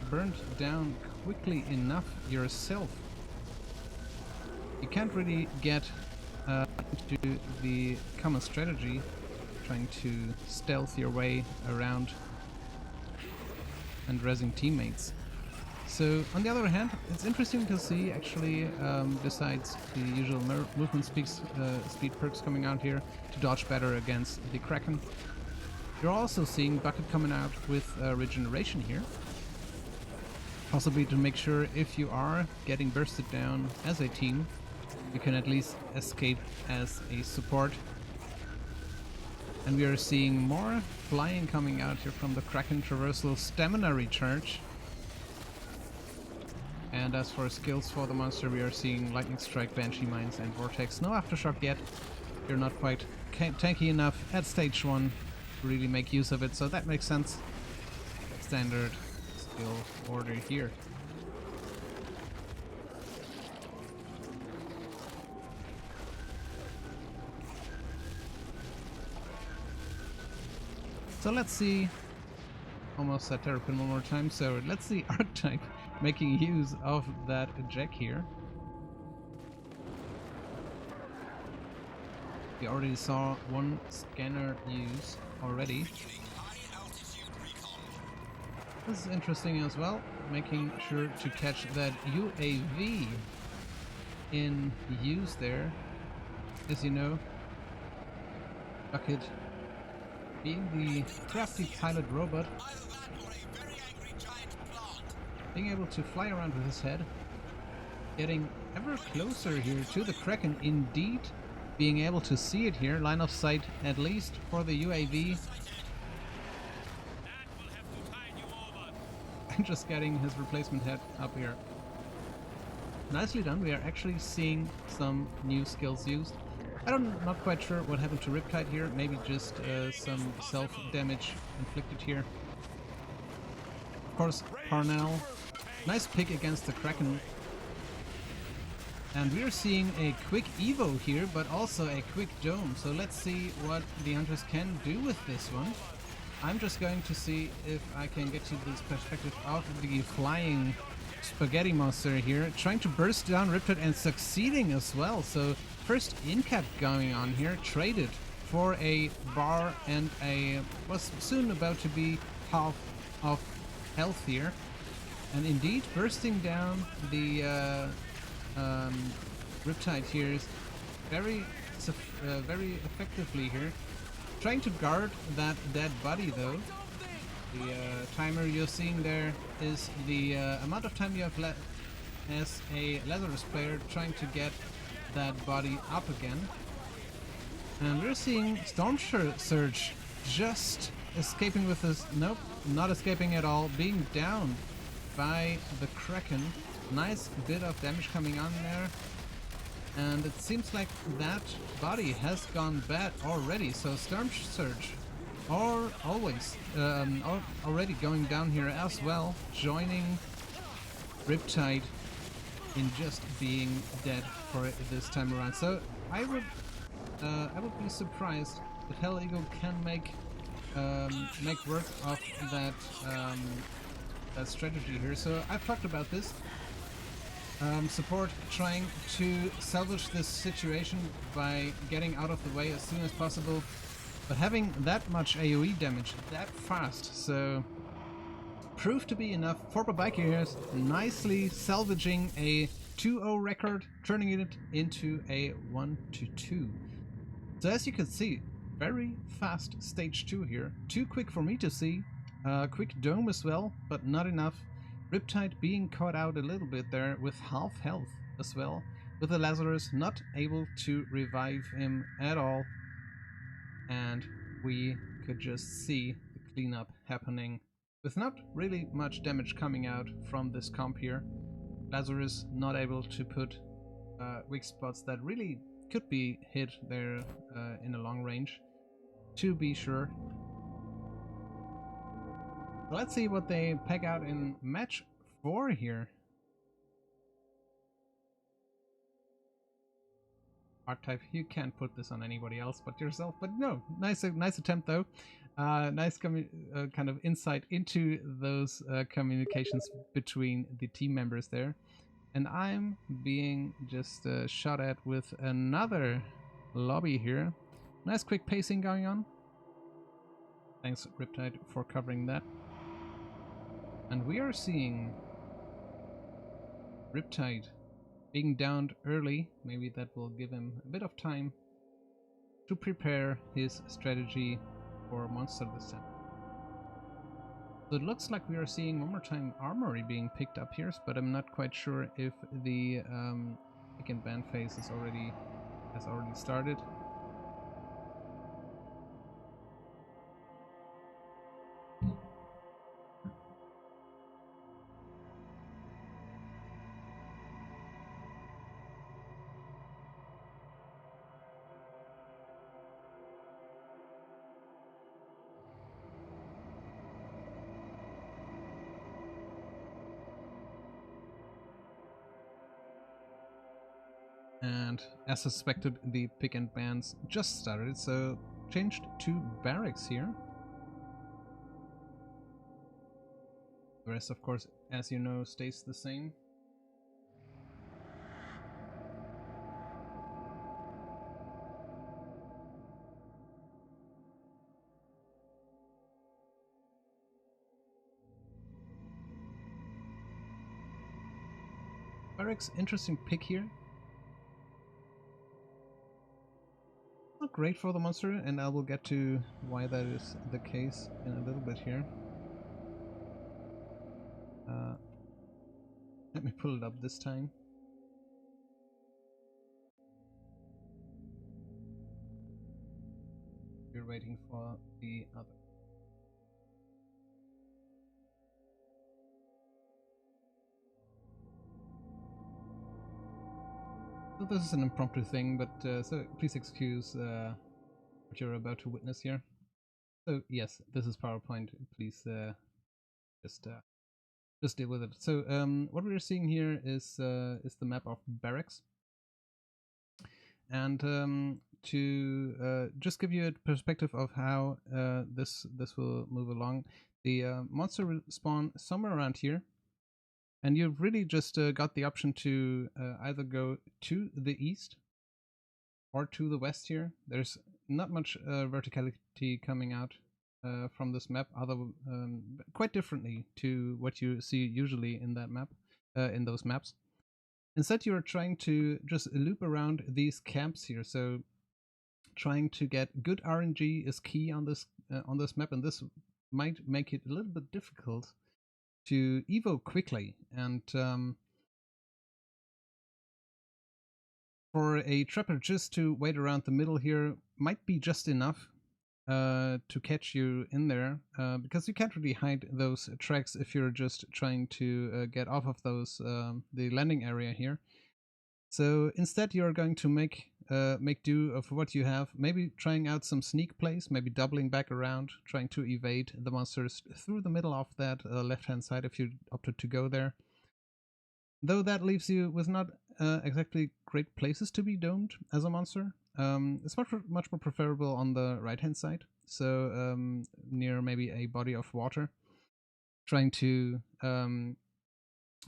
burned down quickly enough yourself, you can't really get into the common strategy, trying to stealth your way around and rezzing teammates. So on the other hand, it's interesting to see actually, besides the usual movement speed perks coming out here, to dodge better against the Kraken. You're also seeing Bucket coming out with regeneration here. Possibly to make sure if you are getting bursted down as a team, you can at least escape as a support. And we are seeing more flying coming out here from the Kraken Traversal Stamina Recharge. And as for skills for the monster, we are seeing Lightning Strike, Banshee Mines and Vortex. No Aftershock yet. You're not quite tanky enough at stage 1 to really make use of it, so that makes sense. Standard skill order here. So let's see, almost said Terrapin one more time, so let's see Archetype making use of that Jack here. We already saw one scanner use already. This is interesting as well, making sure to catch that UAV in use there. As you know, Bucket, being the crafty pilot robot, being able to fly around with his head, getting ever closer here to the Kraken, indeed being able to see it here, line of sight at least for the UAV. And just getting his replacement head up here. Nicely done, we are actually seeing some new skills used. Not quite sure what happened to Riptide here, maybe just some self-damage inflicted here. Of course, Parnell, nice pick against the Kraken. And we're seeing a quick Evo here, but also a quick Dome. So let's see what the Hunters can do with this one. I'm just going to see if I can get to this perspective of the flying spaghetti monster here, trying to burst down Riptide and succeeding as well. So first in-cap going on here, traded for a bar and a was soon about to be half of health here, and indeed bursting down the Riptide here is very effectively here, trying to guard that dead body though. The timer you're seeing there is the amount of time you have left as a Lazarus player trying to get that body up again. And we're seeing Storm Surge just escaping with his... Nope, not escaping at all, being downed by the Kraken. Nice bit of damage coming on there. And it seems like that body has gone bad already, so Storm Surge already going down here as well, joining Riptide in just being dead for this time around. So I would be surprised if Hell Eagle can make work of that that strategy here. So I've talked about this. Support trying to salvage this situation by getting out of the way as soon as possible, but having that much AoE damage that fast, so proved to be enough for Babike here, nicely salvaging a 2-0 record, turning it into a 1-2. So as you can see, very fast stage 2 here, too quick for me to see, quick dome as well, but not enough. Riptide being caught out a little bit there with half health as well, with the Lazarus not able to revive him at all, and we could just see the cleanup happening with not really much damage coming out from this comp here. Lazarus not able to put weak spots that really could be hit there in a long range, to be sure. Let's see what they pack out in match 4 here. Archetype, you can't put this on anybody else but yourself, but no, nice attempt though. Nice kind of insight into those communications between the team members there. And I'm being just shot at with another lobby here. Nice quick pacing going on. Thanks Riptide for covering that. And we are seeing Riptide being downed early. Maybe that will give him a bit of time to prepare his strategy for Monster this time. So it looks like we are seeing one more time Armory being picked up here, but I'm not quite sure if the pick and ban phase has already started. And as suspected, the pick and bans just started, so changed to barracks here. The rest, of course, as you know, stays the same. Barracks, interesting pick here. Not great for the monster, and I will get to why that is the case in a little bit here. Let me pull it up this time. We're waiting for the other. So this is an impromptu thing, but so please excuse what you're about to witness here. So yes, this is PowerPoint. Please just deal with it. So what we're seeing here is the map of barracks, and to just give you a perspective of how this will move along, the monster will spawn somewhere around here, and you've really just got the option to either go to the east or to the west here. There's not much verticality coming out from this map, quite differently to what you see usually in that map, in those maps. Instead, you're trying to just loop around these camps here. So, trying to get good RNG is key on this map, and this might make it a little bit difficult to evo quickly. And for a trapper just to wait around the middle here might be just enough to catch you in there, because you can't really hide those tracks if you're just trying to get off of those the landing area here. So instead you're going to make do of what you have, maybe trying out some sneak plays, maybe doubling back around, trying to evade the monsters through the middle of that left hand side if you opted to go there. Though that leaves you with not exactly great places to be domed as a monster. It's much more preferable on the right-hand side, so near maybe a body of water, trying to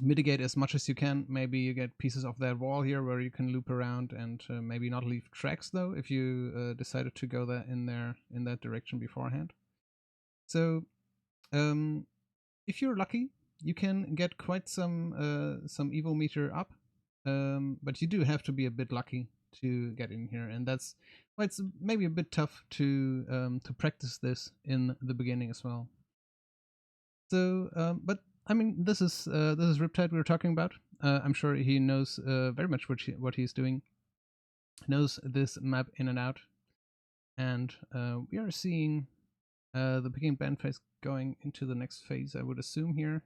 mitigate as much as you can. Maybe you get pieces of that wall here where you can loop around and maybe not leave tracks though if you decided to go in that direction beforehand. So if you're lucky, you can get quite some Evo meter up, but you do have to be a bit lucky to get in here, and that's why it's maybe a bit tough to practice this in the beginning as well. So, but I mean, this is Riptide we were talking about. I'm sure he knows very much what he's doing. Knows this map in and out, and we are seeing the beginning band phase going into the next phase, I would assume here.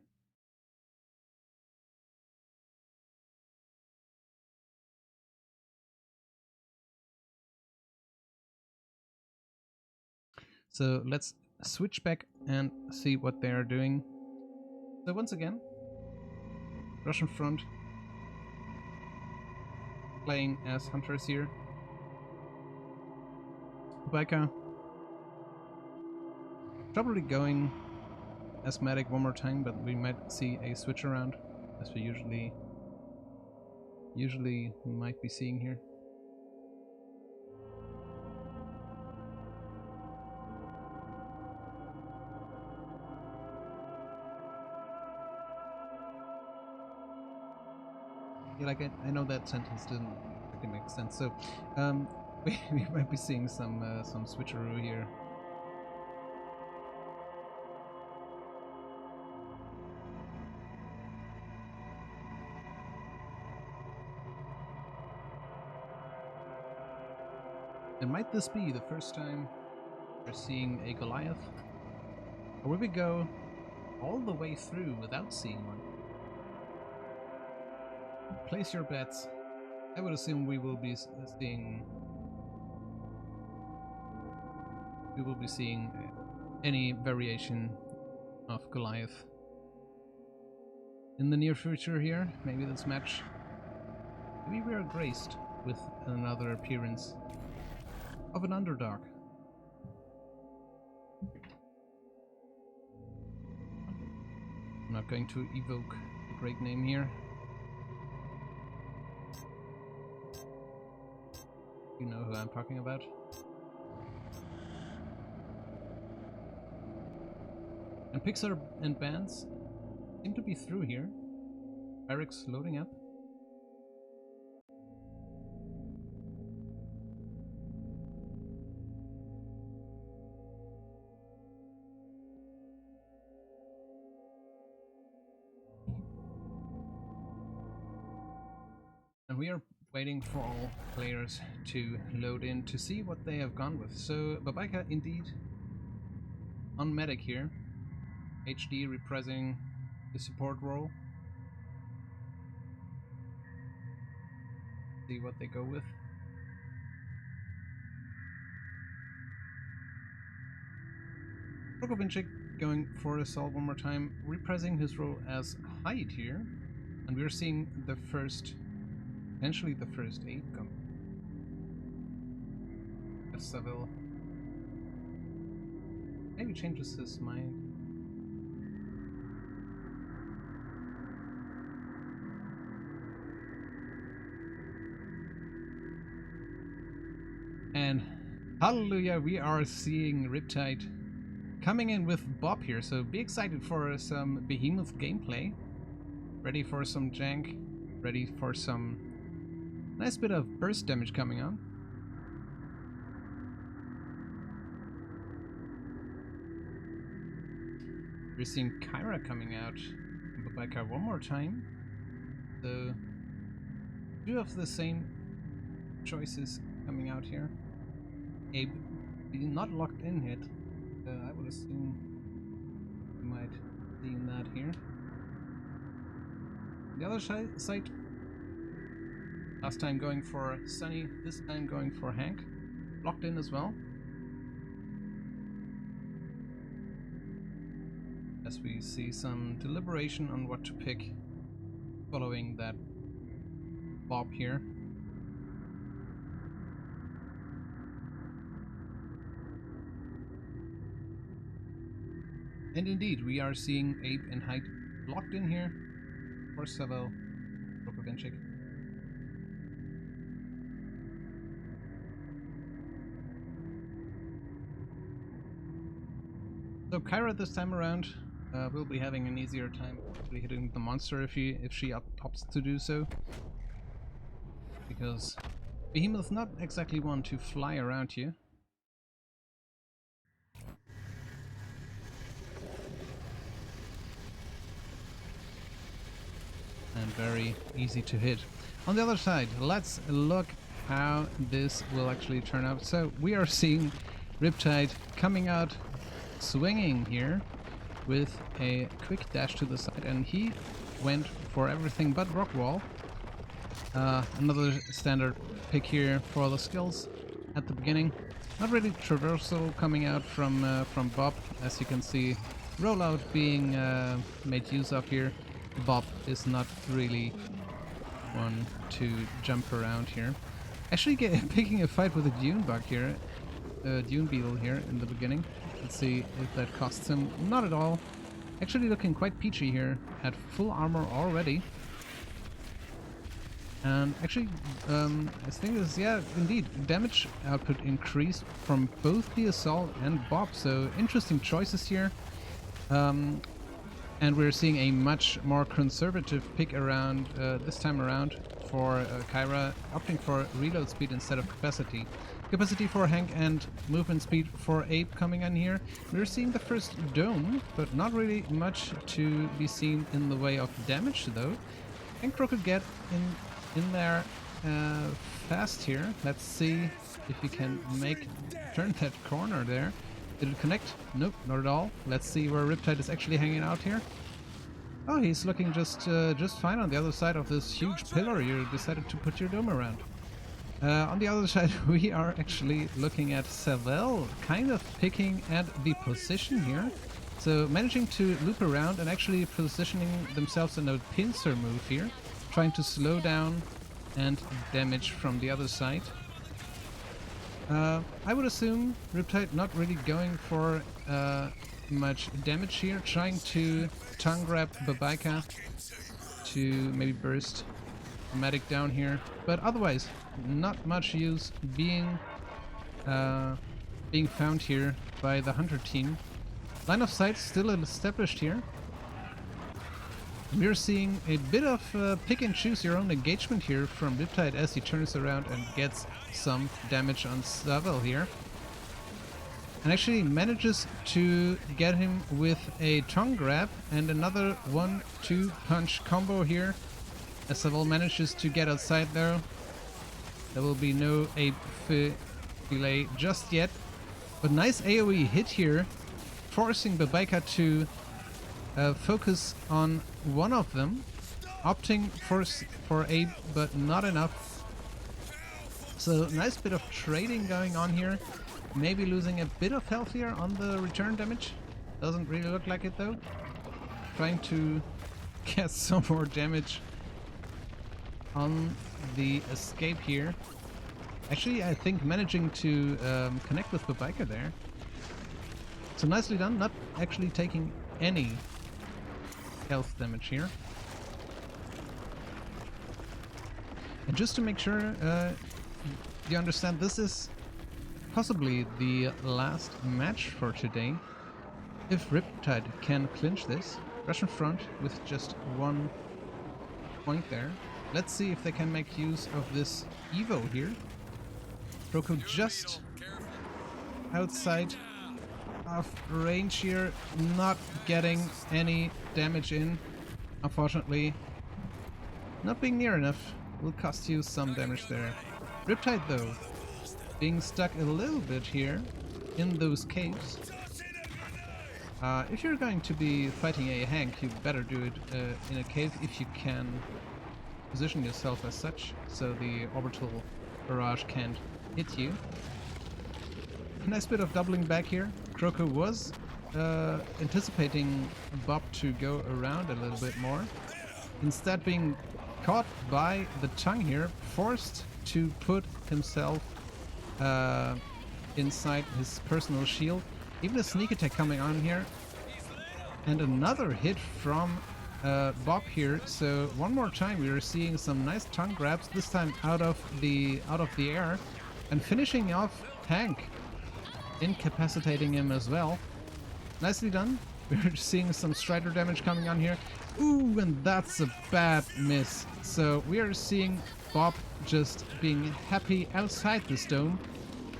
So let's switch back and see what they are doing. So once again, Russian front playing as hunters here. Baika probably going as medic one more time, but we might see a switch around as we usually might be seeing here. Yeah, like I know that sentence didn't really make sense. So we might be seeing some switcheroo here. And might this be the first time we're seeing a Goliath? Or will we go all the way through without seeing one? Place your bets. I would assume we will be seeing any variation of Goliath in the near future here. Maybe this match. Maybe we are graced with another appearance of an underdog. I'm not going to evoke a great name here. You know who I'm talking about. And Pixar and bands seem to be through here. Barracks loading up. And we are waiting for all players to load in to see what they have gone with. So Babaika indeed on medic here. HD reprising the support role. See what they go with. Prokovinchik going for assault one more time, reprising his role as Hyde here. And we're seeing the first, potentially the first 8 come. As Saville maybe changes his mind. And hallelujah, we are seeing Riptide coming in with Bob here, so be excited for some behemoth gameplay. Ready for some jank, ready for some nice bit of burst damage coming on. We're seeing Kyra coming out from Babaika one more time. So 2 of the same choices coming out here. Abe not locked in yet. I would assume you might see that here. The other side, last time going for Sunny, this time going for Hank. Locked in as well. As we see some deliberation on what to pick. following that Bob here. And indeed, we are seeing Abe and Hyde locked in here for Savell Rokovenchik. So Kyra this time around will be having an easier time actually hitting the monster if she opts to do so. Because Behemoth's not exactly one to fly around you. And very easy to hit. On the other side, let's look how this will actually turn out. So we are seeing Riptide coming out swinging here with a quick dash to the side, and he went for everything but rock wall. Another standard pick here for the skills at the beginning. Not really traversal coming out from Bob, as you can see. Rollout being made use of here. Bob is not really one to jump around here. Actually picking a fight with a Dune bug here, Dune Beetle here in the beginning. Let's see if that costs him. Not at all. Actually looking quite peachy here, at full armor already. And actually, I think this, yeah, indeed, damage output increased from both the Assault and Bob, so interesting choices here. And we're seeing a much more conservative pick around this time around for Kyra, opting for reload speed instead of capacity. Capacity for Hank and movement speed for Abe coming in here. We're seeing the first dome, but not really much to be seen in the way of damage though. And Crow could get in there fast here. Let's see if he can turn that corner there. Did it connect? Nope, not at all. Let's see where Riptide is actually hanging out here. Oh, he's looking just fine on the other side of this huge pillar you decided to put your dome around. On the other side, we are actually looking at Savell kind of picking at the position here. So managing to loop around and actually positioning themselves in a pincer move here. Trying to slow down and damage from the other side. I would assume Riptide not really going for much damage here. Trying to tongue grab Babaika to maybe burst Medic down here. But otherwise, not much use being found here by the Hunter team. Line of sight still established here. We're seeing a bit of pick and choose your own engagement here from Riptide as he turns around and gets some damage on Savell here. And actually manages to get him with a tongue grab and another 1-2 punch combo here. As Savell manages to get outside though. There will be no Ape delay just yet. But nice AoE hit here, forcing Babaika to focus on one of them, opting for Abe, but not enough. So nice bit of trading going on here. Maybe losing a bit of health here on the return damage. Doesn't really look like it though. Trying to get some more damage on the escape here. Actually, I think managing to connect with Babaika there. So nicely done, not actually taking any health damage here. And just to make sure you understand, this is possibly the last match for today. If Riptide can clinch this, rush in front with just 1 point there. Let's see if they can make use of this Evo here. Roko just outside of range here, not getting any damage in, unfortunately. Not being near enough will cost you some damage there. Riptide though, being stuck a little bit here in those caves. If you're going to be fighting a Hank, you better do it in a cave if you can position yourself as such, so the orbital barrage can't hit you. Nice bit of doubling back here. Kroko was anticipating Bob to go around a little bit more. instead being caught by the tongue here, forced to put himself inside his personal shield. Even a sneak attack coming on here. And another hit from Bob here. So one more time we are seeing some nice tongue grabs, this time out of the air, and finishing off Hank, incapacitating him as well. Nicely done. We're seeing some Strider damage coming on here. Ooh, and that's a bad miss. So we are seeing Bob just being happy outside this dome,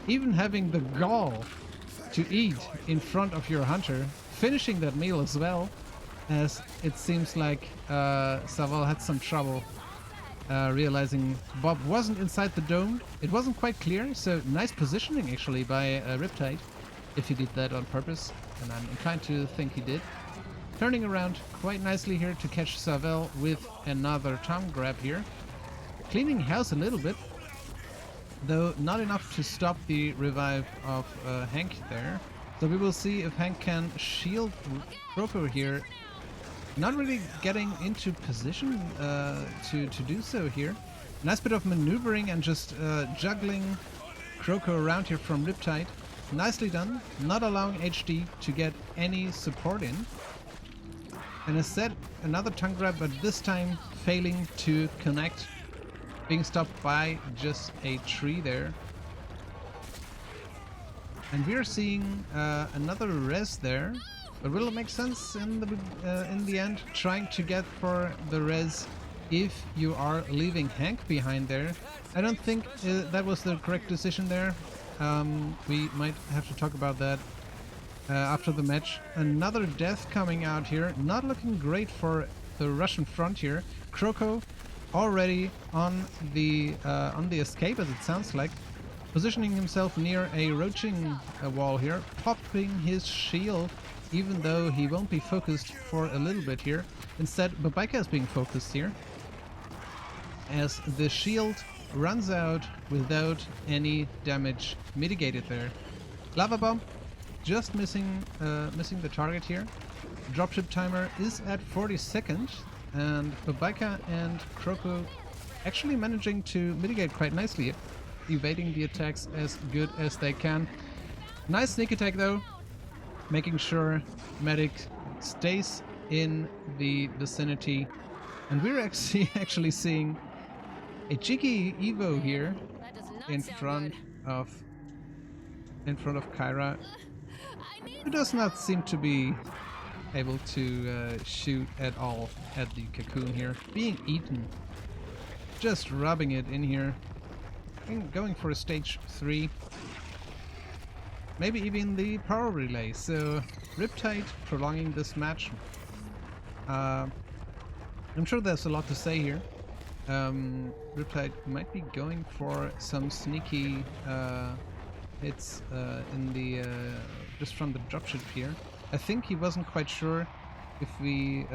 even having the gall to eat in front of your hunter, finishing that meal as well, as it seems like Savell had some trouble realizing Bob wasn't inside the dome. It wasn't quite clear, so nice positioning actually by Riptide, if he did that on purpose, and I'm inclined to think he did. Turning around quite nicely here to catch Savell with another tongue grab here. Cleaning house a little bit, though not enough to stop the revive of Hank there. So we will see if Hank can shield Kroko here. Not really getting into position to do so here. Nice bit of maneuvering and just juggling Kroko around here from Riptide. Nicely done, not allowing HD to get any support in. And instead, another tongue grab, but this time failing to connect, being stopped by just a tree there. And we are seeing another res there, but will it make sense in the end? Trying to get for the res if you are leaving Hank behind there. I don't think that was the correct decision there. We might have to talk about that after the match. Another death coming out here, not looking great for the Russian front here. Kroko already on the escape, as it sounds like, positioning himself near a roaching wall here, popping his shield, even though he won't be focused for a little bit here. Instead, Babaika is being focused here, as the shield runs out without any damage mitigated there. Lava Bomb just missing the target here. Dropship timer is at 40 seconds, and Babaika and Kroko actually managing to mitigate quite nicely, evading the attacks as good as they can. Nice sneak attack though, making sure Medic stays in the vicinity, and we're actually seeing a cheeky Evo here in front of Kyra, who does not seem to be able to shoot at all at the cocoon here, being eaten, just rubbing it in here, and going for a stage 3, maybe even the power relay. So Riptide prolonging this match. I'm sure there's a lot to say here. Riptide might be going for some sneaky hits in the just from the dropship here. I think he wasn't quite sure if we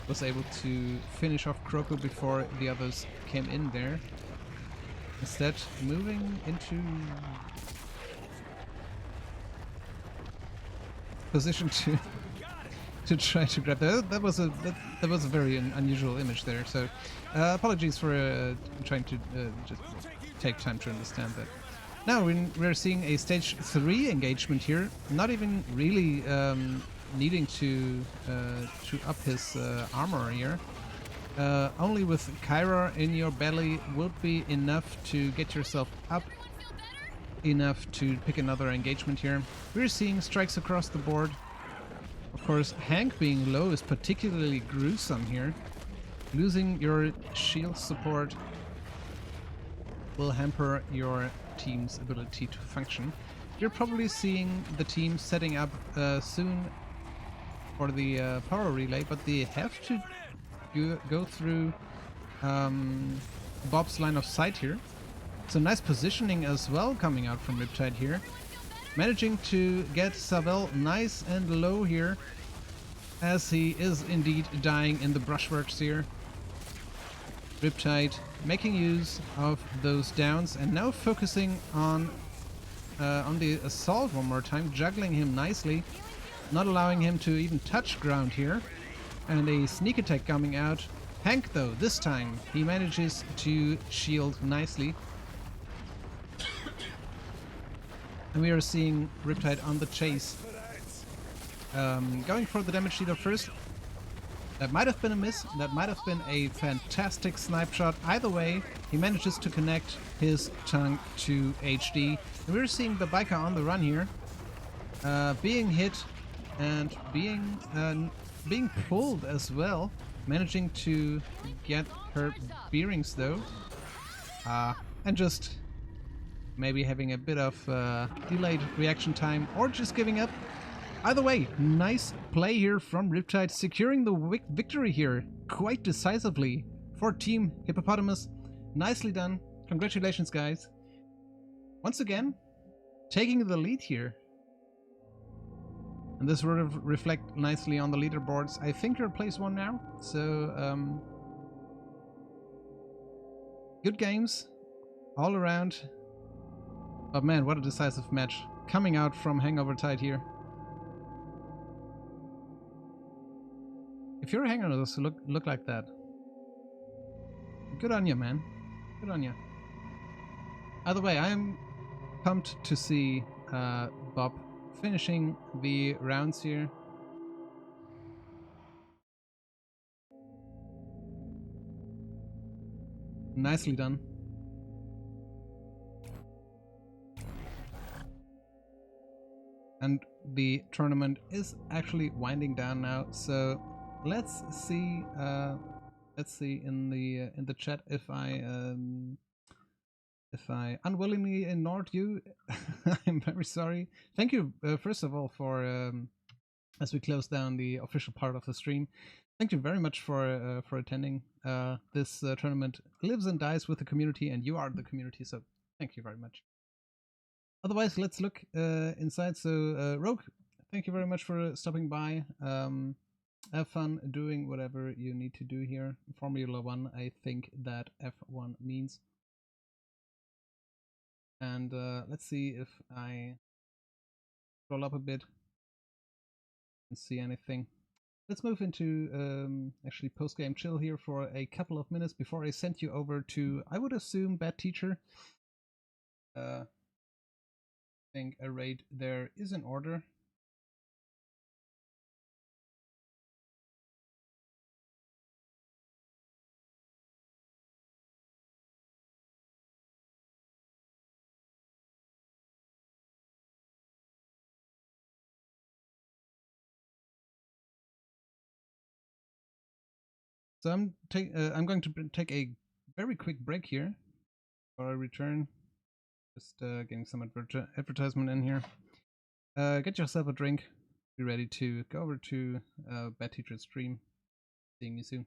was able to finish off Kroko before the others came in there. Instead, moving into position to try to grab that. That was a very unusual image there. So apologies for trying to just take time to understand that. Now we're seeing a stage 3 engagement here. Not even really needing to up his armor here. Only with Kyra in your belly will be enough to get yourself up, enough to pick another engagement here. We're seeing strikes across the board. Of course, Hank being low is particularly gruesome here. Losing your shield support will hamper your team's ability to function. You're probably seeing the team setting up soon for the power relay, but they have to go through Bob's line of sight here. So nice positioning as well coming out from Riptide here. Managing to get Savell nice and low here, as he is indeed dying in the brushworks here. Riptide making use of those downs and now focusing on the assault one more time, juggling him nicely, not allowing him to even touch ground here. And a sneak attack coming out Hank, though, this time he manages to shield nicely. And we are seeing Riptide on the chase. Going for the damage dealer first. That might have been a miss. That might have been a fantastic snipe shot. Either way, he manages to connect his tongue to HD. And we're seeing the biker on the run here. Being hit and being pulled as well. Managing to get her bearings though. And just maybe having a bit of delayed reaction time or just giving up. Either way, nice play here from Riptide, securing the victory here quite decisively for Team Hippopotamus. Nicely done. Congratulations, guys. Once again, taking the lead here. And this will reflect nicely on the leaderboards. I think you're place 1 now, so good games all around. But man, what a decisive match coming out from Hangover Tide here. If your hangovers look like that, good on you, man. Good on you. Either way, I'm pumped to see Bob finishing the rounds here. Nicely done. And the tournament is actually winding down now, so let's see in the chat if I unwillingly ignored you. I'm very sorry. Thank you first of all for as we close down the official part of the stream. Thank you very much for attending. This tournament lives and dies with the community, and you are the community, so thank you very much. Otherwise, let's look inside. So, Rogue, thank you very much for stopping by. Have fun doing whatever you need to do here. Formula 1, I think that F1 means. And let's see if I scroll up a bit and see anything. Let's move into actually post-game chill here for a couple of minutes before I send you over to, I would assume, Bad Teacher. I think a raid there is in order. So I'm going to take a very quick break here before I return. Just getting some advertisement in here. Get yourself a drink. Be ready to go over to Bad Teacher's stream. Seeing you soon.